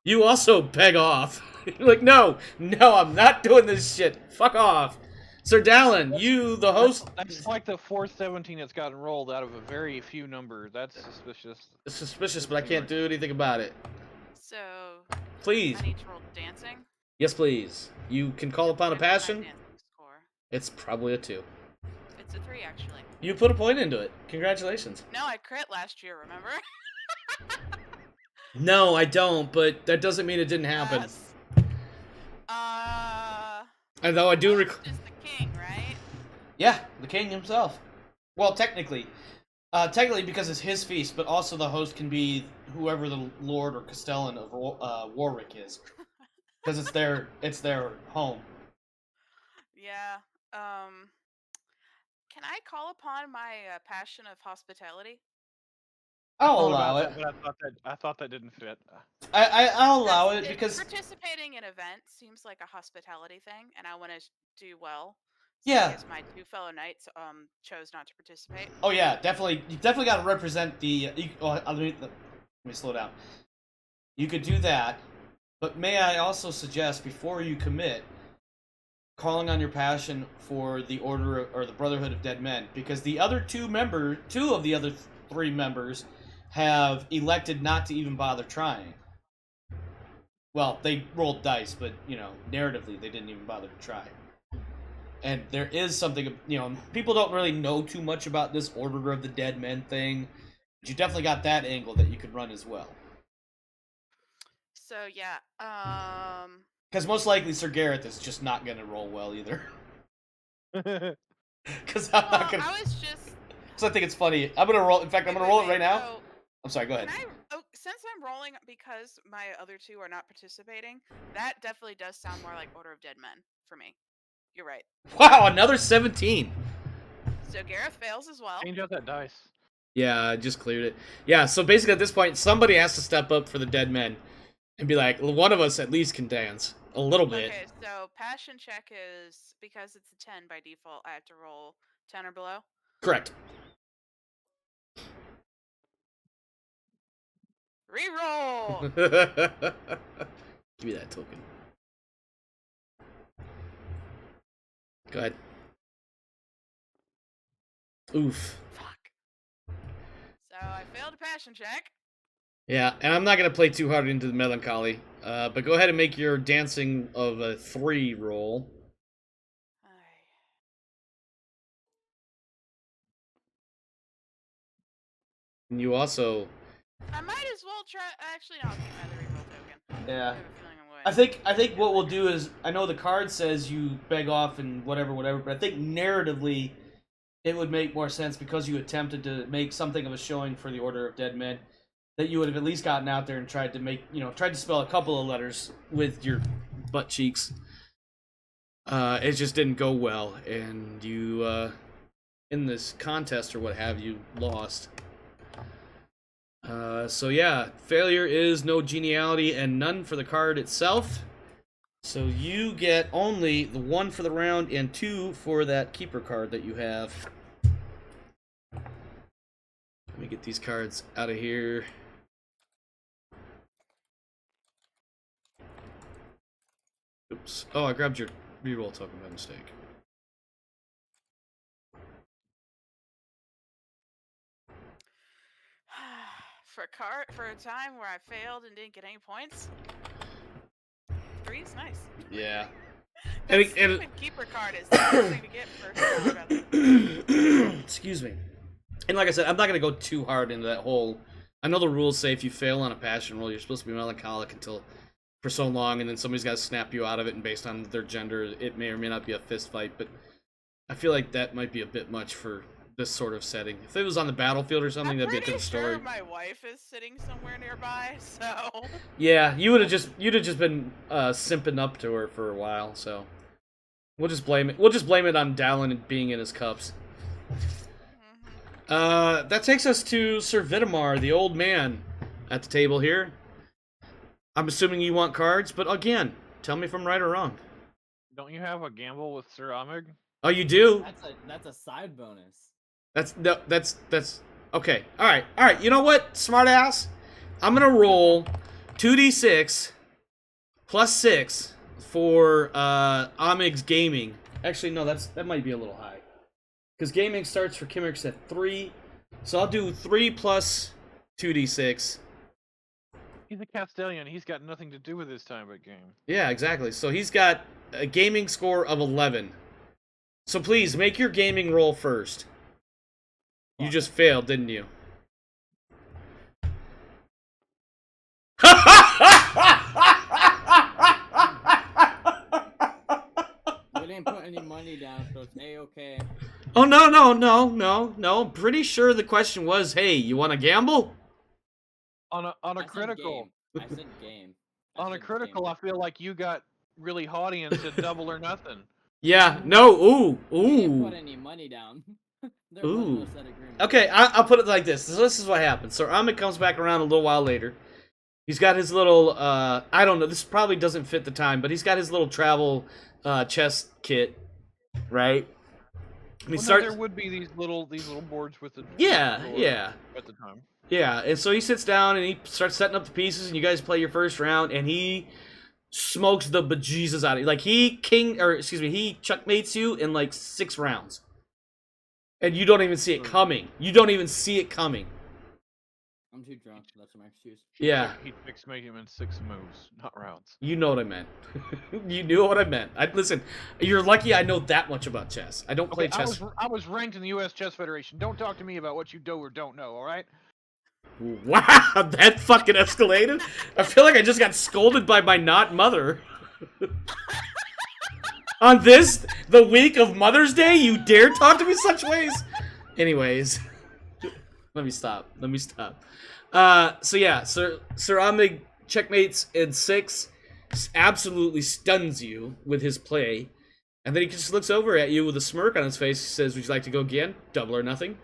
You also beg off. You're like, no, I'm not doing this shit. Fuck off. Sir Dallin, you, the host... That's like the 4th 17 that's gotten rolled out of a very few number. That's suspicious. It's suspicious, but I can't do anything about it. So, Please. I need to roll dancing. Yes, please. You can call upon a What's my passion. dancing score? It's probably a 2. It's a 3, actually. You put a point into it. Congratulations. No, I crit last year, remember? No, I don't, but that doesn't mean it didn't happen. Yes. Although I do Host is the king, right? Yeah, the king himself. Well, technically, Technically, because it's his feast, but also the host can be whoever the Lord or Castellan of Warwick is, because it's their home. Yeah. Can I call upon my passion of hospitality? I'll Thought allow about it. that, but I thought that didn't fit. I'll allow it because participating in events seems like a hospitality thing, and I want to do well. Yeah. Because my two fellow knights chose not to participate. Oh yeah, definitely. You definitely got to represent the. Let me slow down. You could do that, but may I also suggest before you commit, calling on your passion for the Order or the Brotherhood of Dead Men, because the other two of the other three members, have elected not to even bother trying. Well, they rolled dice, but narratively they didn't even bother to try. And there is something, people don't really know too much about this Order of the Dead Men thing, but you definitely got that angle that you could run as well. So yeah, because most likely Sir Gareth is just not going to roll well either. Because I'm not going to. I was just. Because I think it's funny. I'm going to roll. In fact, I'm going to roll it right now. So, I'm sorry. Go ahead. Since I'm rolling because my other two are not participating, that definitely does sound more like Order of Dead Men for me. You're right. Wow, another 17. So Gareth fails as well. Change out that dice. Yeah, I just cleared it. Yeah, so basically at this point, somebody has to step up for the dead men and be like, one of us at least can dance a little bit. Okay, so passion check is, because it's a 10 by default, I have to roll 10 or below? Correct. Reroll! Give me that token. Go ahead. Oof. Fuck. So I failed a passion check. Yeah, and I'm not going to play too hard into the melancholy, but go ahead and make your dancing of a 3 roll. And you also... I might as well try... Actually, no, I'll keep my other reroll token. Yeah. I have a feeling I think what we'll do is, I know the card says you beg off and whatever, but I think narratively it would make more sense because you attempted to make something of a showing for the Order of Dead Men, that you would have at least gotten out there and tried to spell a couple of letters with your butt cheeks. It just didn't go well, and you, in this contest or what have you, lost. So yeah, failure is no geniality and none for the card itself. So you get only the 1 for the round and 2 for that keeper card that you have. Let me get these cards out of here. Oops. Oh, I grabbed your reroll token by mistake. For a time where I failed and didn't get any points, 3 is nice. Yeah. That stupid keeper card is the best thing to get first. Excuse me. And like I said, I'm not going to go too hard into that whole... I know the rules say if you fail on a passion roll, you're supposed to be melancholic until for so long, and then somebody's got to snap you out of it, and based on their gender, it may or may not be a fist fight, but I feel like that might be a bit much for this sort of setting. If it was on the battlefield or something, that'd be a different story. I'm pretty sure my wife is sitting somewhere nearby, so... Yeah, you'd have just been simping up to her for a while, so... We'll just blame it on Dallin being in his cups. That takes us to Sir Vitamar, the old man, at the table here. I'm assuming you want cards, but again, tell me if I'm right or wrong. Don't you have a gamble with Sir Amig? Oh, you do? That's a side bonus. That's okay. All right. You know what, smartass? I'm gonna roll 2d6 plus 6 for Amig's gaming. Actually, no, that might be a little high, because gaming starts for Kimmerix at 3, so I'll do 3 plus 2d6. He's a Castellan. He's got nothing to do with his time at game. Yeah, exactly. So he's got a gaming score of 11. So please make your gaming roll first. You just failed, didn't you? We didn't put any money down, so it's A-okay. Oh, no. I'm pretty sure the question was, hey, you want to gamble? On a I said critical. game. I said game. On a said critical, game. I feel like you got really haughty and said double or nothing. Yeah, no, We didn't ooh. put any money down. There was Ooh. no set agreement. Okay, I'll put it like this. This is what happens. So Ahmed comes back around a little while later. He's got his little, I don't know, this probably doesn't fit the time, but he's got his little travel chest kit, right? And he Well, starts, no, there would be these little boards with the yeah, drawer yeah. at the time. Yeah, and so he sits down and he starts setting up the pieces, and you guys play your first round, and he smokes the bejesus out of you. Like, he checkmates you in like 6 rounds. And you don't even see it coming. You don't even see it coming. I'm too drunk. That's my excuse. Yeah. He fixed making him in 6 moves, not rounds. You know what I meant. You knew what I meant. Listen, you're lucky I know that much about chess. I don't play Okay, chess. I was ranked in the U.S. Chess Federation. Don't talk to me about what you do or don't know, all right? Wow, that fucking escalated. I feel like I just got scolded by my not mother. On this, the week of Mother's Day, you dare talk to me such ways? Anyways, let me stop. So yeah, Sir Ahmed checkmates in 6, absolutely stuns you with his play, and then he just looks over at you with a smirk on his face. He says, "Would you like to go again? Double or nothing?"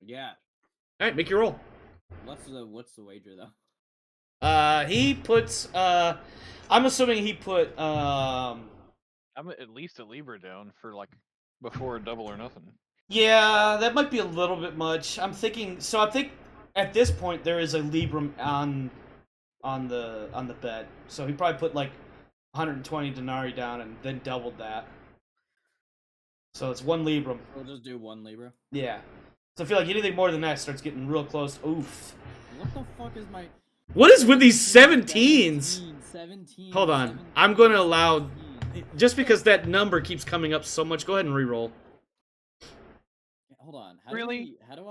Yeah. All right, make your roll. What's the wager though? He puts. I'm assuming he put. I'm at least a Libra down for like before a double or nothing. Yeah, that might be a little bit much. I'm thinking. So I think at this point there is a Libra on the bet. So he probably put like 120 denarii down and then doubled that. So it's 1 Libra. We'll just do 1 Libra. Yeah. So I feel like anything more than that starts getting real close. Oof. What the fuck is my? What is with these 17s? 17. Hold on. I'm going to allow. Just because that number keeps coming up so much, go ahead and re-roll. Hold on. Really? How do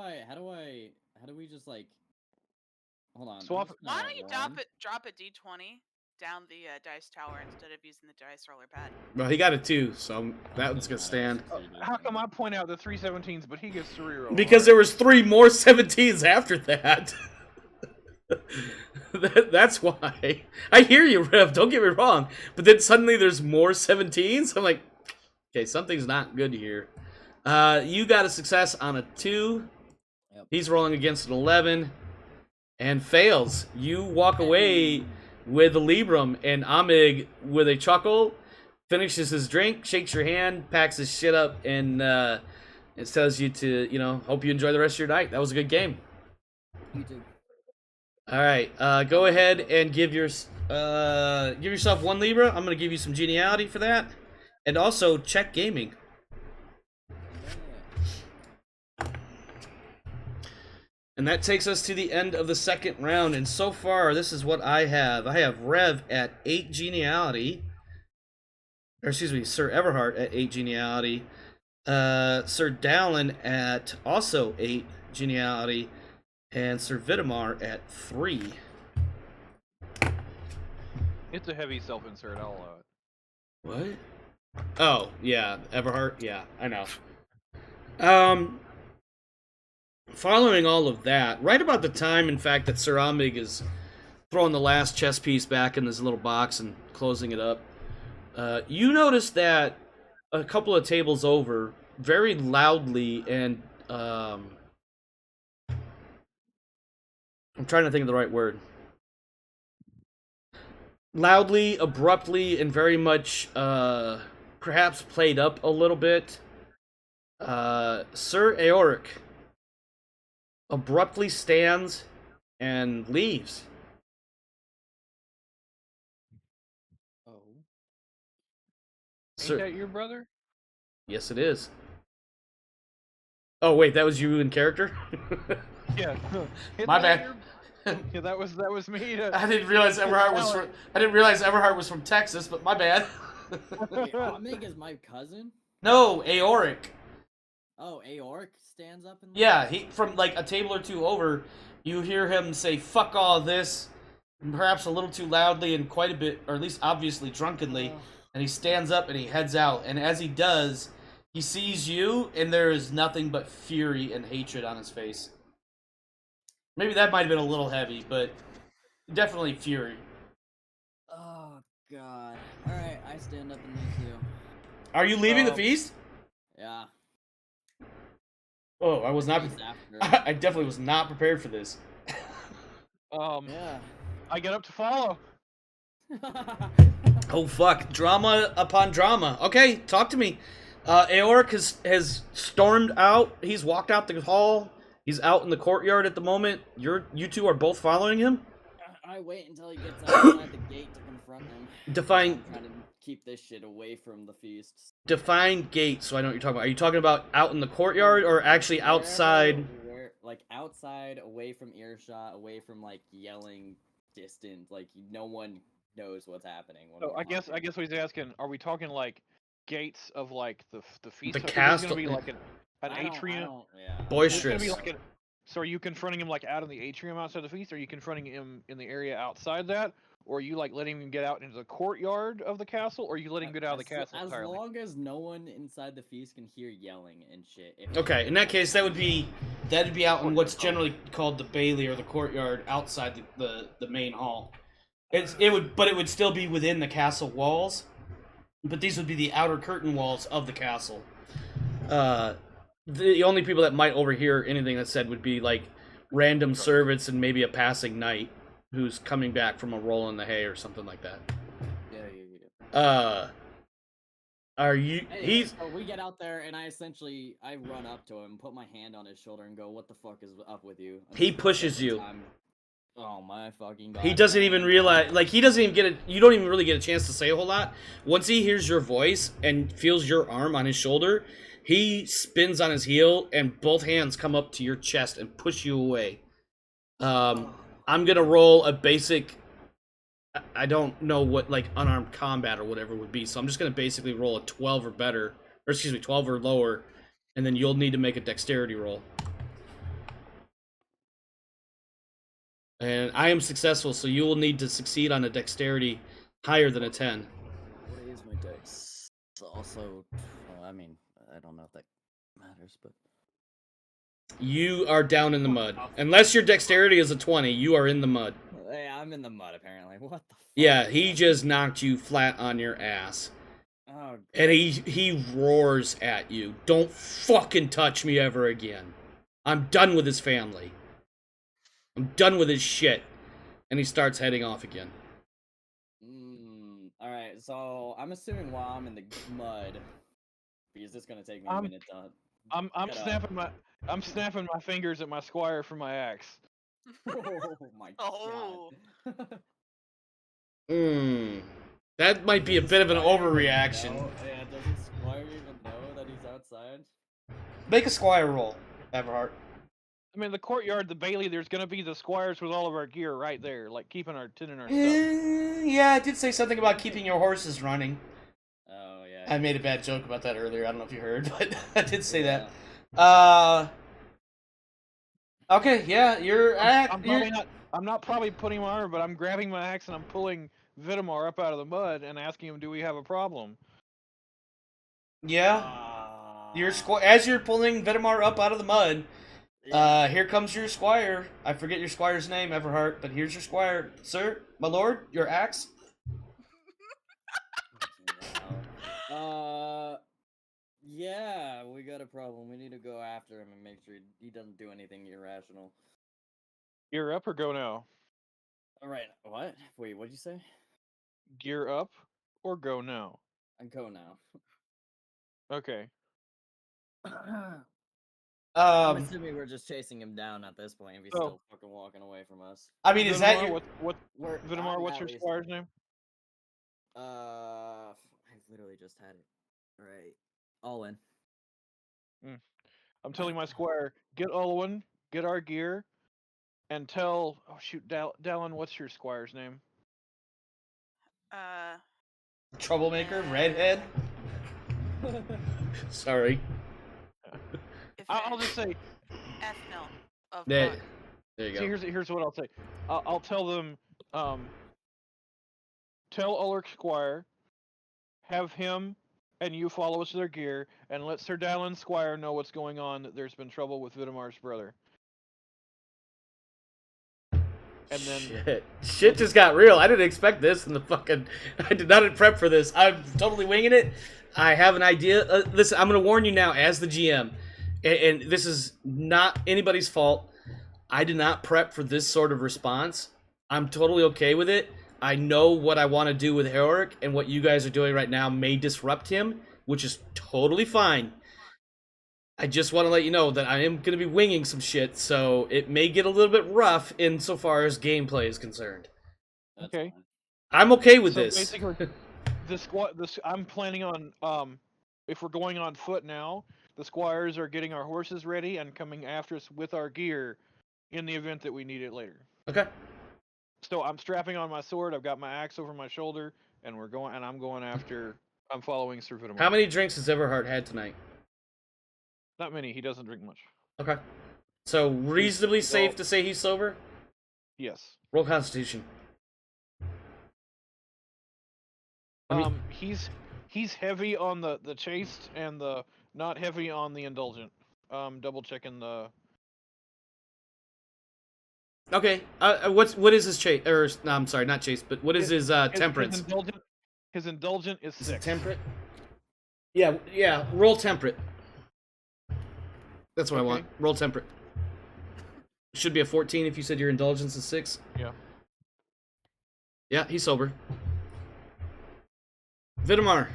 we just like? Hold on. Swap- Why don't you drop a d20 down the dice tower instead of using the dice roller pad? Well, he got a 2, so that one's going to stand. How come I point out the 3 17s, but he gets to reroll? Because there was 3 more 17s after that. That's why. I hear you, Rev. Don't get me wrong. But then suddenly there's more 17s. I'm like, okay, something's not good here. You got a success on a 2. Yep. He's rolling against an 11 and fails. You walk away with a Librum, and Amig, with a chuckle, finishes his drink, shakes your hand, packs his shit up, and it tells you to, hope you enjoy the rest of your night. That was a good game. You too. All right, go ahead and give yourself 1 Libra. I'm gonna give you some geniality for that, and also check gaming. And that takes us to the end of the second round. And so far, this is what I have. I have Rev at 8 geniality. Or excuse me, Sir Everhart at 8 geniality. Sir Dallin at also 8 geniality. And Sir Vitamar at 3. It's a heavy self-insert, I'll allow it. What? Oh, yeah, Everhart. Yeah, I know. Following all of that, right about the time, in fact, that Sir Amig is throwing the last chess piece back in this little box and closing it up, you notice that a couple of tables over, very loudly and, I'm trying to think of the right word. Loudly, abruptly, and very much, perhaps played up a little bit, Sir Eoric abruptly stands and leaves. Oh. Ain't Sir, that your brother? yes, it is. Oh wait, that was you in character. Yeah. Isn't My that bad. your- Yeah, that was me. I didn't realize Everhart was from. I didn't realize Everhart was from Texas, but my bad. Wait, Amig is my cousin? No, Eoric. Oh, Aorc stands up and Yeah, he from like a table or two over. You hear him say "fuck all this," perhaps a little too loudly and quite a bit, or at least obviously drunkenly. And he stands up and he heads out. And as he does, he sees you, and there is nothing but fury and hatred on his face. Maybe that might have been a little heavy, but definitely fury. Oh god. Alright, I stand up and leave you. Are you leaving the feast? Yeah. Oh, I was not. Feast after. I definitely was not prepared for this. Yeah. I get up to follow. Oh fuck! Drama upon drama. Okay, talk to me. Aoric has stormed out. He's walked out the hall. He's out in the courtyard at the moment. You two are both following him. I wait until he gets outside the gate to confront him. Define I'm trying to keep this shit away from the feast. define gate, so I know what you're talking about. Are you talking about out in the courtyard or actually outside? Like outside, away from earshot, away from like yelling, distant. Like no one knows what's happening. When So we're I guess talking. what he's asking, are we talking like gates of like the feast? The Is this castle- gonna be like an I atrium? don't, yeah. Is this Boisterous. gonna be like so are you confronting him like out in the atrium outside the feast? Or are you confronting him in the area outside that? Or are you like letting him get out into the courtyard of the castle? Or are you letting him get out of the castle As entirely? long as no one inside the feast can hear yelling and shit. If Okay, in that case, that'd be out in what's generally called the Bailey or the courtyard outside the main hall. It would still be within the castle walls, but these would be the outer curtain walls of the castle. The only people that might overhear anything that's said would be like random servants and maybe a passing knight who's coming back from a roll in the hay or something like that. Yeah. Are you? Anyway, He's. so we get out there and I run up to him, put my hand on his shoulder, and go, "What the fuck is up with you?" And He this is the pushes second you. time- Oh my fucking god! He doesn't even realize, like, he doesn't even get it. You don't even really get a chance to say a whole lot. Once he hears your voice and feels your arm on his shoulder, he spins on his heel and both hands come up to your chest and push you away. I'm gonna roll a basic. I don't know what like unarmed combat or whatever would be, so I'm just gonna basically roll a 12 or better, or excuse me, 12 or lower, and then you'll need to make a dexterity roll. And I am successful, so you will need to succeed on a dexterity higher than a 10. What is my dice? It's also, I mean, I don't know if that matters, but You are down in the mud. Unless your dexterity is a 20, you are in the mud. hey, I'm in the mud apparently. What the? Fuck? Yeah, he just knocked you flat on your ass. Oh, And he roars at you. Don't fucking touch me ever again. I'm done with his family. I'm done with his shit. And he starts heading off again. All right. So I'm assuming while I'm in the mud, because it's gonna take me a I'm- minute to. I'm Get up. snapping my fingers at my squire for my axe. Oh my Oh. god. That might be a bit of an overreaction. Yeah, doesn't Squire even know that he's outside? Make a squire roll, Everhart. I mean, the courtyard, the Bailey, there's gonna be the squires with all of our gear right there, like tending our stuff. Yeah, I did say something about keeping your horses running. Oh yeah. I made a bad joke about that earlier. I don't know if you heard, but I did say Yeah. that. Okay, yeah, you're I'm not probably putting my armor, but I'm grabbing my axe and I'm pulling Vitamar up out of the mud and asking him, "Do we have a problem?" yeah. Your as you're pulling Vitamar up out of the mud, here comes your squire. I forget your squire's name, Everhart, but here's your squire, sir, my lord, your axe. Yeah, we got a problem. We need to go after him and make sure he doesn't do anything irrational. Gear up or go now? All right. What? Wait, what'd you say? Gear up or go now? And go now. Okay. I'm assuming we're just chasing him down at this point if he's Oh. still fucking walking away from us. I mean, is that Vitamar, your... Vitamar, I'm what's at your least- squire's name? I literally just had it. All right. All in. I'm telling my squire, get Olwen, get our gear, and tell. Oh shoot, Dallin, what's your squire's name? troublemaker, redhead? Sorry. I'll just say. Ethnil of There, Bud. there you See, go. here's what I'll say. I'll tell them. Tell Ulrich Squire have him and you follow us to their gear, and let Sir Dallin Squire know what's going on. That there's been trouble with Vidamar's brother. And then Shit just got real. I didn't expect this in the fucking... I did not prep for this. I'm totally winging it. I have an idea. Listen, I'm going to warn you now as the GM, and this is not anybody's fault. I did not prep for this sort of response. I'm totally okay with it. I know what I want to do with Eorik, and what you guys are doing right now may disrupt him, which is totally fine. I just want to let you know that I am going to be winging some shit, so it may get a little bit rough insofar as gameplay is concerned. That's Okay. fine. I'm okay with so this. basically, I'm planning on if we're going on foot now, the squires are getting our horses ready and coming after us with our gear in the event that we need it later. Okay. So I'm strapping on my sword, I've got my axe over my shoulder, and I'm going after. I'm following Sir Vidamar. How many drinks has Everhard had tonight? Not many. He doesn't drink much. Okay. So reasonably he's safe all- to say he's sober? Yes. Roll Constitution. I mean- He's heavy on the chaste and the not heavy on the indulgent. Double checking the. Okay. What is his chase? Or no, I'm sorry, not chase, but what is his temperance? His indulgent is Is it 6. temperate? Yeah. Roll temperate. That's what I want. Okay. Roll temperate. Should be a 14 if you said your indulgence is 6. Yeah. Yeah, he's sober. Vidamar.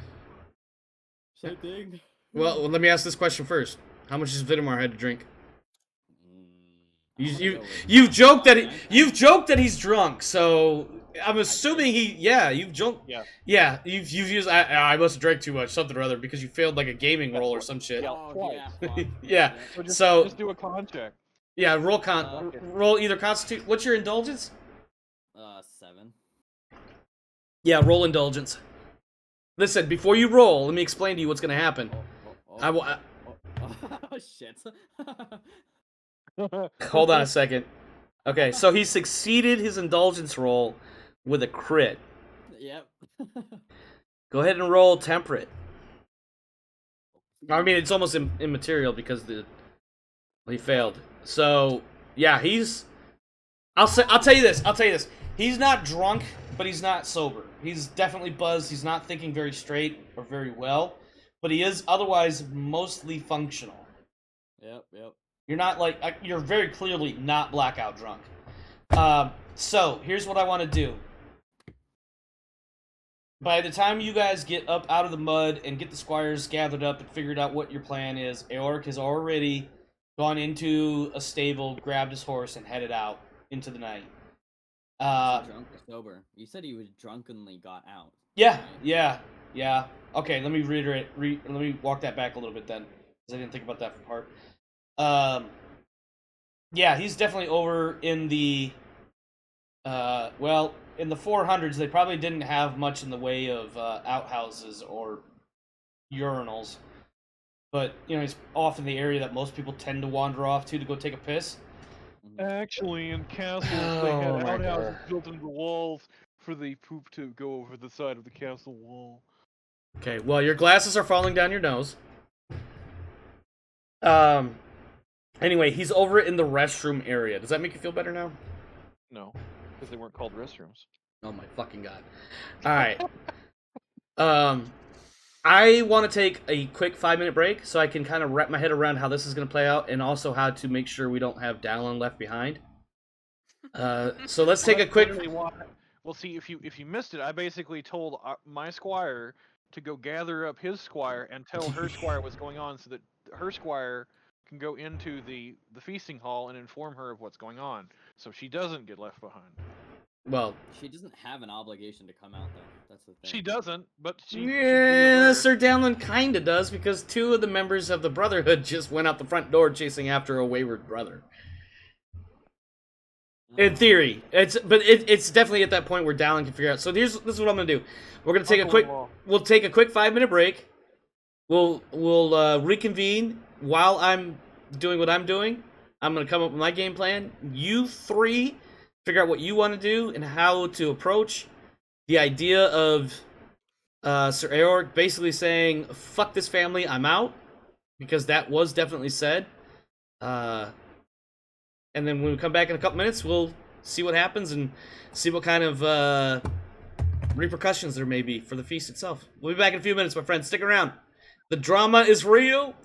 Same thing. Well, let me ask this question first. How much has Vidamar had to drink? You've joked that he's drunk, so I'm assuming you've joked. Yeah. Yeah, you've used I must have drank too much, something or other, because you failed like a gaming roll or some shit. Yeah. Oh, yeah. fuck. Yeah. So just do a con check. Yeah, roll Okay. roll either constitute. What's your indulgence? 7. Yeah, roll indulgence. Listen, before you roll, let me explain to you what's gonna happen. Oh shit. Hold on a second. Okay, so he succeeded his indulgence roll with a crit. Yep. Go ahead and roll temperate. I mean, it's almost immaterial because he failed. So yeah, I'll tell you this. He's not drunk, but he's not sober. He's definitely buzzed. He's not thinking very straight or very well, but he is otherwise mostly functional. Yep. You're not you're very clearly not blackout drunk. So here's what I want to do. By the time you guys get up out of the mud and get the squires gathered up and figured out what your plan is, Eorik has already gone into a stable, grabbed his horse, and headed out into the night. Drunk or sober? You said he was drunkenly got out. Yeah. Okay, let me reiterate. Let me walk that back a little bit then, because I didn't think about that part. Yeah, he's definitely over in the. In the 400s, they probably didn't have much in the way of outhouses or urinals, but he's off in the area that most people tend to wander off to go take a piss. Actually, in castles, they Oh had my outhouses God. built into the walls for the poop to go over the side of the castle wall. Okay, well, your glasses are falling down your nose. Anyway, he's over in the restroom area. Does that make you feel better now? No, because they weren't called restrooms. Oh my fucking god. Alright. I want to take a quick 5-minute break so I can kind of wrap my head around how this is going to play out and also how to make sure we don't have Dallin left behind. So let's take a quick... Well, see, if you missed it, I basically told my squire to go gather up his squire and tell her squire what's going on so that her squire can go into the feasting hall and inform her of what's going on, so she doesn't get left behind. Well... She doesn't have an obligation to come out, though. That's the thing. She doesn't, but she... Yeah, Sir Dallin kinda does, because 2 of the members of the Brotherhood just went out the front door chasing after a wayward brother. In theory, it's definitely at that point where Dallin can figure out. So this is what I'm gonna do. We're gonna take we'll take a quick 5-minute break. We'll reconvene while I'm doing what I'm doing. I'm gonna come up with my game plan. You 3 figure out what you want to do and how to approach the idea of Sir Eorc basically saying, "Fuck this family, I'm out," because that was definitely said. And then when we come back in a couple minutes, we'll see what happens and see what kind of repercussions there may be for the feast itself. We'll be back in a few minutes, my friends. Stick around. The drama is real.